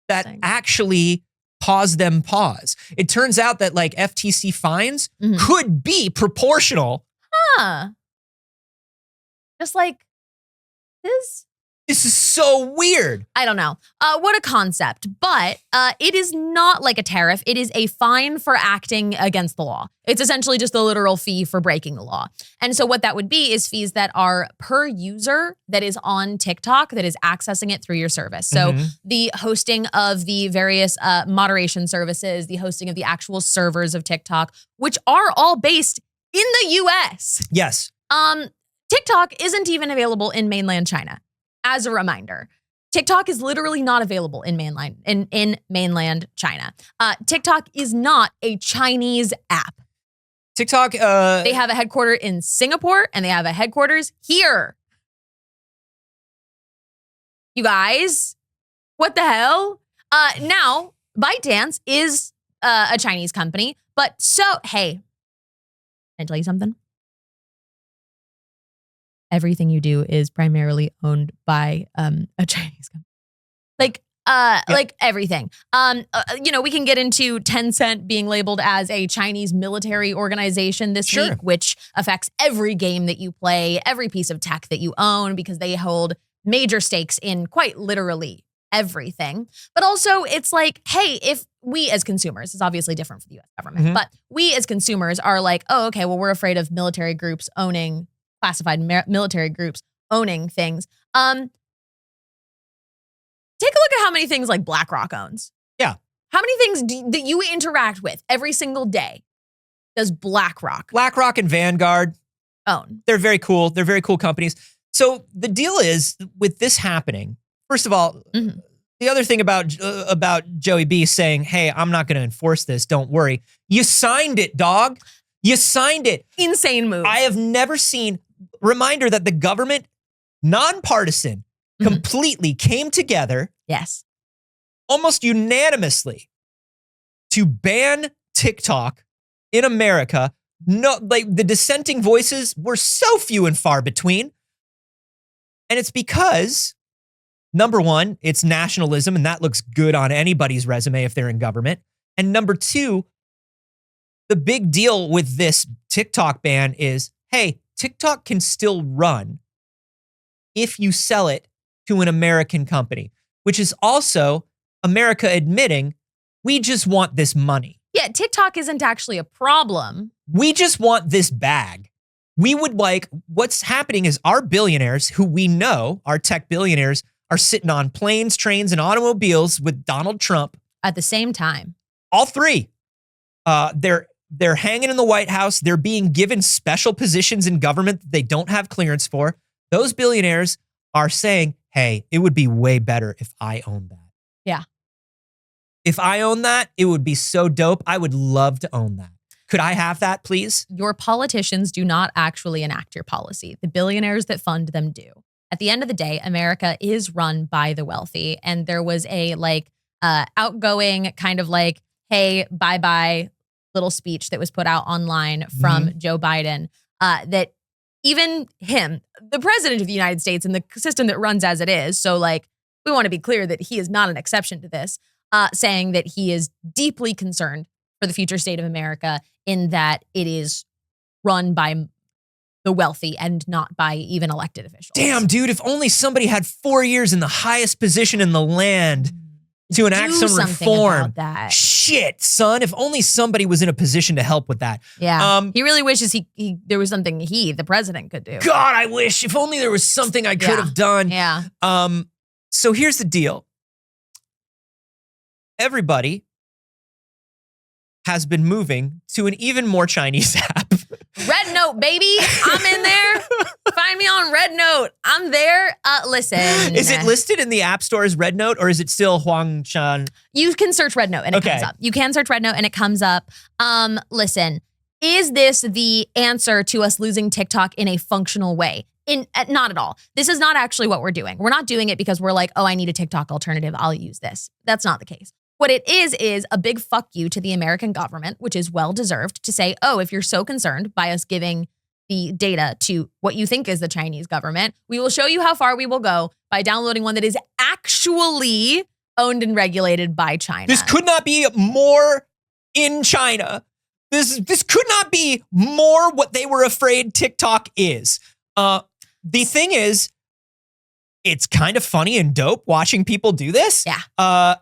that actually cause them pause. It turns out that like FTC fines could be proportional. Just like this. This is so weird. I don't know. What a concept. But it is not like a tariff. It is a fine for acting against the law. It's essentially just a literal fee for breaking the law. And so what that would be is fees that are per user that is on TikTok that is accessing it through your service. So the hosting of the various moderation services, the hosting of the actual servers of TikTok, which are all based in the US. Yes. TikTok isn't even available in mainland China. As a reminder, TikTok is literally not available in mainland China. TikTok is not a Chinese app. TikTok, they have a headquarters in Singapore and they have a headquarters here. You guys, what the hell? Now, ByteDance is a Chinese company, but hey, can I tell you something? Everything you do is primarily owned by a Chinese company. Like everything. We can get into Tencent being labeled as a Chinese military organization this week, which affects every game that you play, every piece of tech that you own, because they hold major stakes in quite literally everything. But also it's like, hey, if we as consumers, it's obviously different for the US government, but we as consumers are like, oh, okay, well, we're afraid of military groups owning classified military groups owning things. Take a look at how many things like BlackRock owns. Yeah. How many things that you interact with every single day does BlackRock and Vanguard own? They're very cool. They're very cool companies. So the deal is with this happening, first of all, the other thing about Joey B saying, hey, I'm not going to enforce this. Don't worry. You signed it, dog. You signed it. Insane move. I have never seen, reminder that the government, nonpartisan, completely came together. Yes. Almost unanimously to ban TikTok in America. No, like the dissenting voices were so few and far between. And it's because, number one, it's nationalism, and that looks good on anybody's resume if they're in government. And number two, the big deal with this TikTok ban is, hey, TikTok can still run if you sell it to an American company, which is also America admitting, we just want this money. Yeah, TikTok isn't actually a problem. We just want this bag. We would like, what's happening is our billionaires, who we know, our tech billionaires, are sitting on planes, trains, and automobiles with Donald Trump. At the same time. All three. They're hanging in the White House. They're being given special positions in government that they don't have clearance for. Those billionaires are saying, hey, it would be way better if I owned that. Yeah. If I own that, it would be so dope. I would love to own that. Could I have that, please? Your politicians do not actually enact your policy. The billionaires that fund them do. At the end of the day, America is run by the wealthy. And there was a outgoing kind of like, hey, bye-bye little speech that was put out online from Joe Biden that even him, the president of the United States and the system that runs as it is, so like we want to be clear that he is not an exception to this, saying that he is deeply concerned for the future state of America in that it is run by the wealthy and not by even elected officials. Damn, dude, if only somebody had 4 years in the highest position in the land to enact some reform. About that. Shit, son, if only somebody was in a position to help with that. Yeah, he really wishes there was something the president could do. God, I wish. If only there was something I could have done. Yeah. So here's the deal. Everybody has been moving to an even more Chinese app. Red Note, baby. I'm in there. Find me on Red Note. I'm there. Listen. Is it listed in the App Store as Red Note, or is it still Huangshan? You can search Red Note and it comes up. You can search Red Note and it comes up. Listen, is this the answer to us losing TikTok in a functional way? Not at all. This is not actually what we're doing. We're not doing it because we're like, oh, I need a TikTok alternative. I'll use this. That's not the case. What it is a big fuck you to the American government, which is well-deserved, to say, oh, if you're so concerned by us giving the data to what you think is the Chinese government, we will show you how far we will go by downloading one that is actually owned and regulated by China. This could not be more in China. This could not be more what they were afraid TikTok is. The thing is, it's kind of funny and dope watching people do this. Yeah.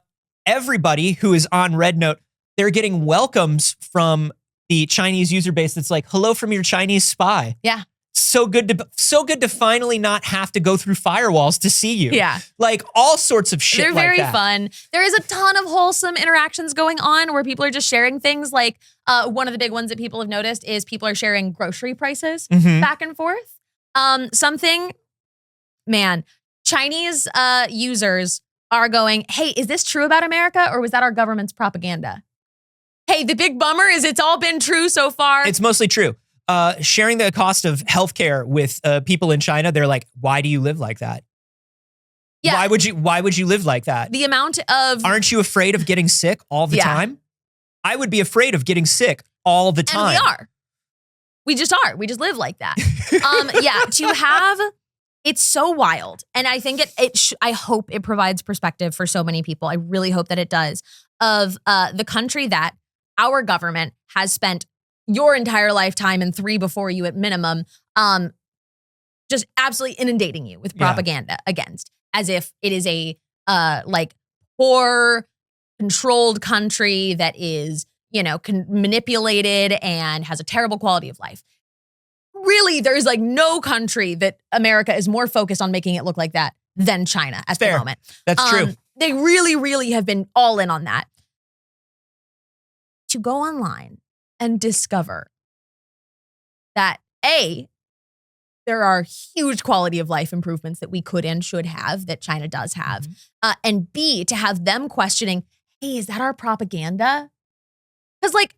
Everybody who is on Red Note, they're getting welcomes from the Chinese user base that's like, hello from your Chinese spy. Yeah. So good to finally not have to go through firewalls to see you. Yeah. Like all sorts of shit They're like very that. fun. There is a ton of wholesome interactions going on where people are just sharing things. Like one of the big ones that people have noticed is people are sharing grocery prices back and forth. Chinese users are going, hey, is this true about America or was that our government's propaganda? Hey, the big bummer is it's all been true so far. It's mostly true. Sharing the cost of healthcare with people in China, they're like, why do you live like that? Yeah. Why would you live like that? The amount of... Aren't you afraid of getting sick all the time? I would be afraid of getting sick all the time. And we are. We just are. We just live like that. To have... It's so wild. And I think I hope it provides perspective for so many people. I really hope that it does. Of the country that our government has spent your entire lifetime and 3 before you at minimum, just absolutely inundating you with propaganda against, as if it is a poor, controlled country that is, manipulated and has a terrible quality of life. Really, there's like no country that America is more focused on making it look like that than China at the moment. That's true. They really, really have been all in on that. To go online and discover that there are huge quality of life improvements that we could and should have that China does have. And B, to have them questioning, hey, is that our propaganda? Because like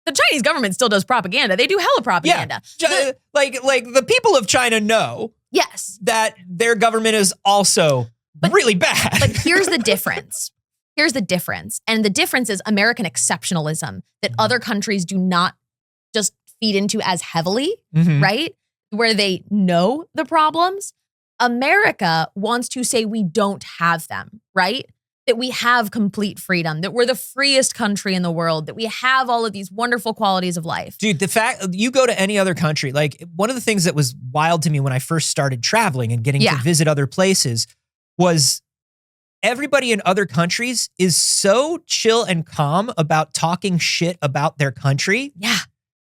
the Chinese government still does propaganda. They do hella propaganda. Yeah. Like the people of China know that their government is also really bad. But here's the difference. Here's the difference. And the difference is American exceptionalism that other countries do not just feed into as heavily, right? Where they know the problems. America wants to say we don't have them, right? That we have complete freedom, that we're the freest country in the world, that we have all of these wonderful qualities of life. Dude, the fact you go to any other country, like one of the things that was wild to me when I first started traveling and getting to visit other places was everybody in other countries is so chill and calm about talking shit about their country. Yeah.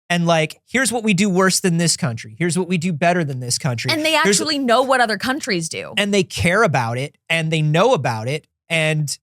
And like, here's what we do worse than this country. Here's what we do better than this country. And they actually know what other countries do. And they care about it and they know about it. And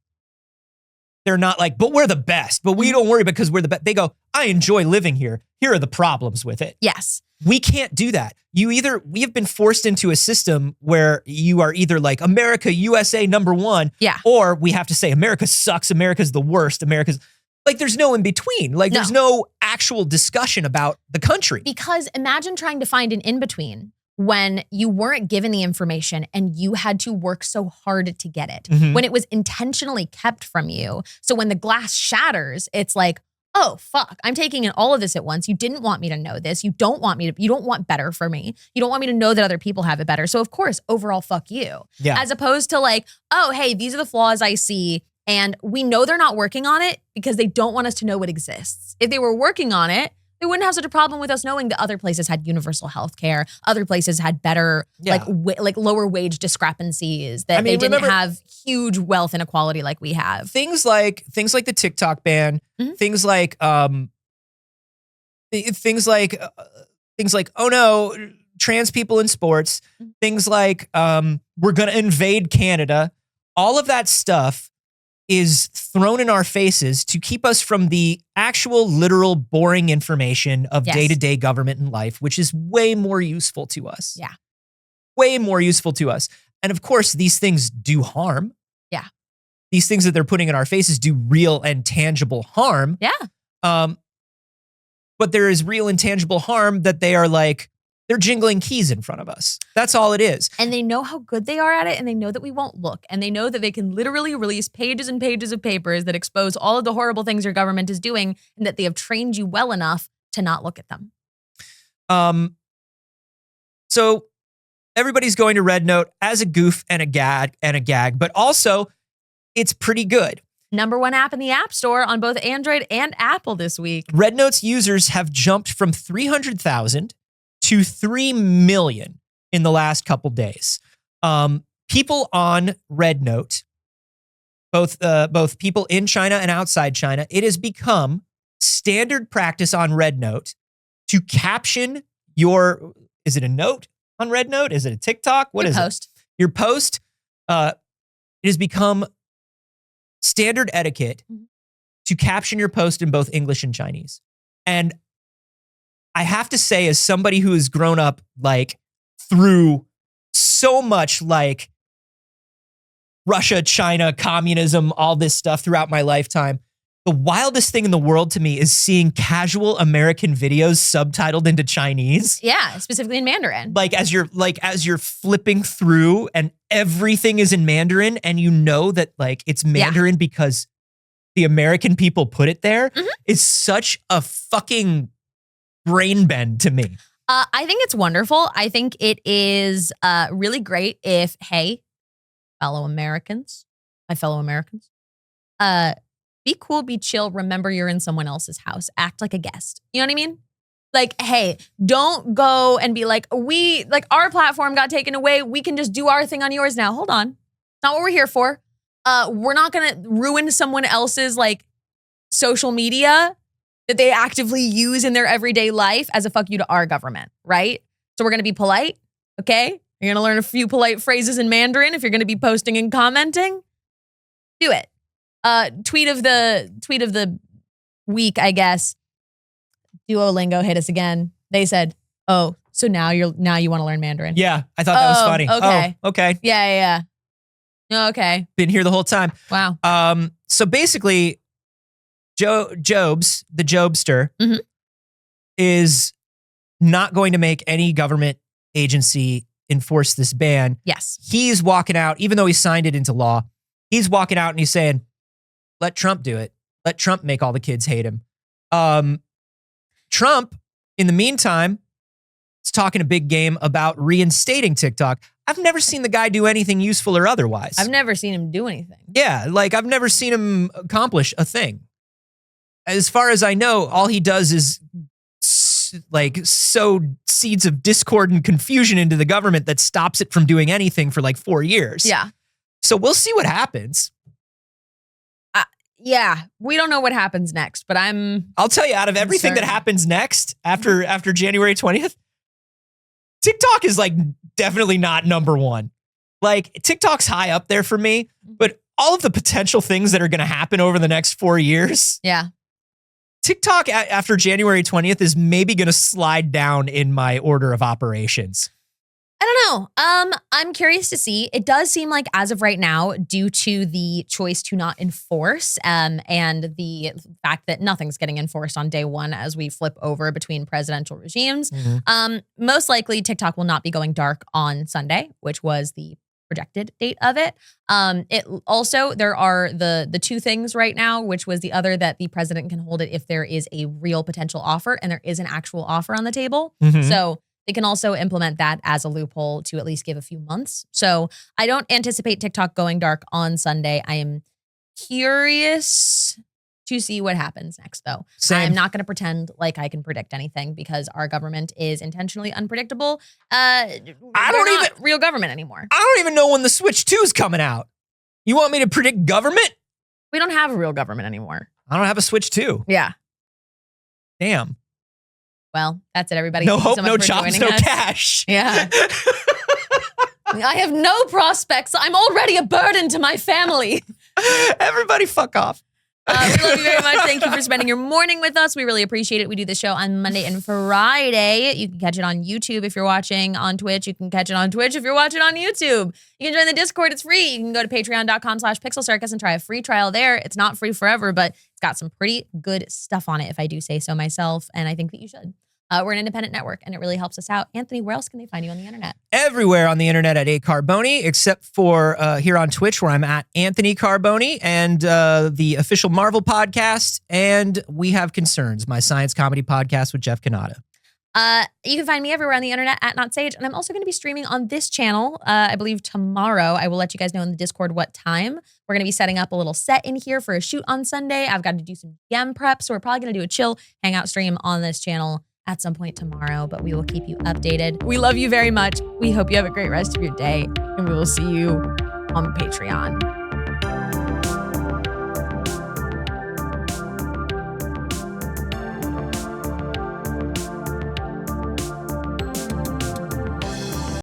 they're not like, but we're the best. But we don't worry because we're the best. They go, I enjoy living here. Here are the problems with it. Yes. We can't do that. We have been forced into a system where you are either like America, USA, #1. Yeah. Or we have to say America sucks. America's the worst. America's like, there's no in between. Like there's no actual discussion about the country. Because imagine trying to find an in between when you weren't given the information and you had to work so hard to get it, when it was intentionally kept from you. So when the glass shatters, it's like, oh, fuck, I'm taking in all of this at once. You didn't want me to know this. You don't want better for me. You don't want me to know that other people have it better. So of course, overall, fuck you. Yeah. As opposed to like, oh, hey, these are the flaws I see. And we know they're not working on it because they don't want us to know it exists. If they were working on it, they wouldn't have such a problem with us knowing that other places had universal health care. Other places had better, like lower wage discrepancies, that they didn't have huge wealth inequality like we have. Things like the TikTok ban, things like, oh no, trans people in sports, things like, we're going to invade Canada. All of that stuff is thrown in our faces to keep us from the actual, literal, boring information of day-to-day government and life, which is way more useful to us. Yeah. Way more useful to us. And of course, these things do harm. Yeah. These things that they're putting in our faces do real and tangible harm. Yeah. But there is real and tangible harm that they are like, they're jingling keys in front of us. That's all it is. And they know how good they are at it, and they know that we won't look. And they know that they can literally release pages and pages of papers that expose all of the horrible things your government is doing, and that they have trained you well enough to not look at them. So everybody's going to Red Note as a goof and a gag, but also it's pretty good. #1 app in the App Store on both Android and Apple this week. Red Note's users have jumped from 300,000 to 3 million in the last couple days. People on Red Note, both people in China and outside China, it has become standard practice on Red Note to caption your, is it a note on Red Note? Is it a TikTok? What is it? Your post. It has become standard etiquette to caption your post in both English and Chinese. And I have to say, as somebody who has grown up like through so much like Russia, China, communism, all this stuff throughout my lifetime, the wildest thing in the world to me is seeing casual American videos subtitled into Chinese. Yeah, specifically in Mandarin. Like as you're flipping through and everything is in Mandarin, and you know that like it's Mandarin because the American people put it there, is such a fucking brain bend to me. I think it's wonderful. I think it is really great if, hey, my fellow Americans, be cool, be chill, remember you're in someone else's house, act like a guest. You know what I mean? Like, hey, don't go and be like, our platform got taken away, we can just do our thing on yours now. Hold on. Not what we're here for. We're not gonna ruin someone else's like social media that they actively use in their everyday life as a fuck you to our government, right? So we're gonna be polite, okay? You're gonna learn a few polite phrases in Mandarin if you're gonna be posting and commenting. Do it. Tweet of the week, I guess. Duolingo hit us again. They said, oh, So now you want to learn Mandarin. Yeah, I thought that was funny. Okay. Oh, okay. Yeah. Okay. Been here the whole time. Wow. So basically, Jobs, the Jobster, is not going to make any government agency enforce this ban. Yes. He's walking out, even though he signed it into law, he's walking out and he's saying, let Trump do it. Let Trump make all the kids hate him. Trump, in the meantime, is talking a big game about reinstating TikTok. I've never seen the guy do anything useful or otherwise. I've never seen him do anything. Yeah, like I've never seen him accomplish a thing. As far as I know, all he does is like sow seeds of discord and confusion into the government that stops it from doing anything for like 4 years. Yeah. So we'll see what happens. Yeah, we don't know what happens next, but I'll tell you, out of everything that happens next after January 20th, TikTok is like definitely not number one. Like TikTok's high up there for me, but all of the potential things that are going to happen over the next 4 years. Yeah. TikTok after January 20th is maybe going to slide down in my order of operations. I don't know. I'm curious to see. It does seem like as of right now, due to the choice to not enforce and the fact that nothing's getting enforced on day one as we flip over between presidential regimes, most likely TikTok will not be going dark on Sunday, which was the projected date of it. It also, there are the two things right now, which was the other that the president can hold it if there is a real potential offer and there is an actual offer on the table. So they can also implement that as a loophole to at least give a few months. So I don't anticipate TikTok going dark on Sunday. I am curious to see what happens next, though. Same. I'm not going to pretend like I can predict anything because our government is intentionally unpredictable. I don't even real government anymore. I don't even know when the Switch 2 is coming out. You want me to predict government? We don't have a real government anymore. I don't have a Switch 2. Yeah. Damn. Well, that's it, everybody. No hope, no jobs, no cash. Yeah. I have no prospects. I'm already a burden to my family. Everybody fuck off. We love you very much. Thank you for spending your morning with us. We really appreciate it. We do this show on Monday and Friday. You can catch it on YouTube if you're watching on Twitch. You can catch it on Twitch if you're watching on YouTube. You can join the Discord. It's free. You can go to patreon.com/pixelcircus and try a free trial there. It's not free forever, but it's got some pretty good stuff on it, if I do say so myself, and I think that you should. We're an independent network, and it really helps us out. Anthony, where else can they find you on the internet? Everywhere on the internet at Carboni, except for here on Twitch, where I'm at Anthony Carboni, and the official Marvel podcast, and We Have Concerns, my science comedy podcast with Jeff Kanata. You can find me everywhere on the internet at Saige, and I'm also going to be streaming on this channel, I believe tomorrow. I will let you guys know in the Discord what time. We're going to be setting up a little set in here for a shoot on Sunday. I've got to do some GM prep, so we're probably going to do a chill hangout stream on this channel at some point tomorrow, but we will keep you updated. We love you very much. We hope you have a great rest of your day, and we will see you on Patreon.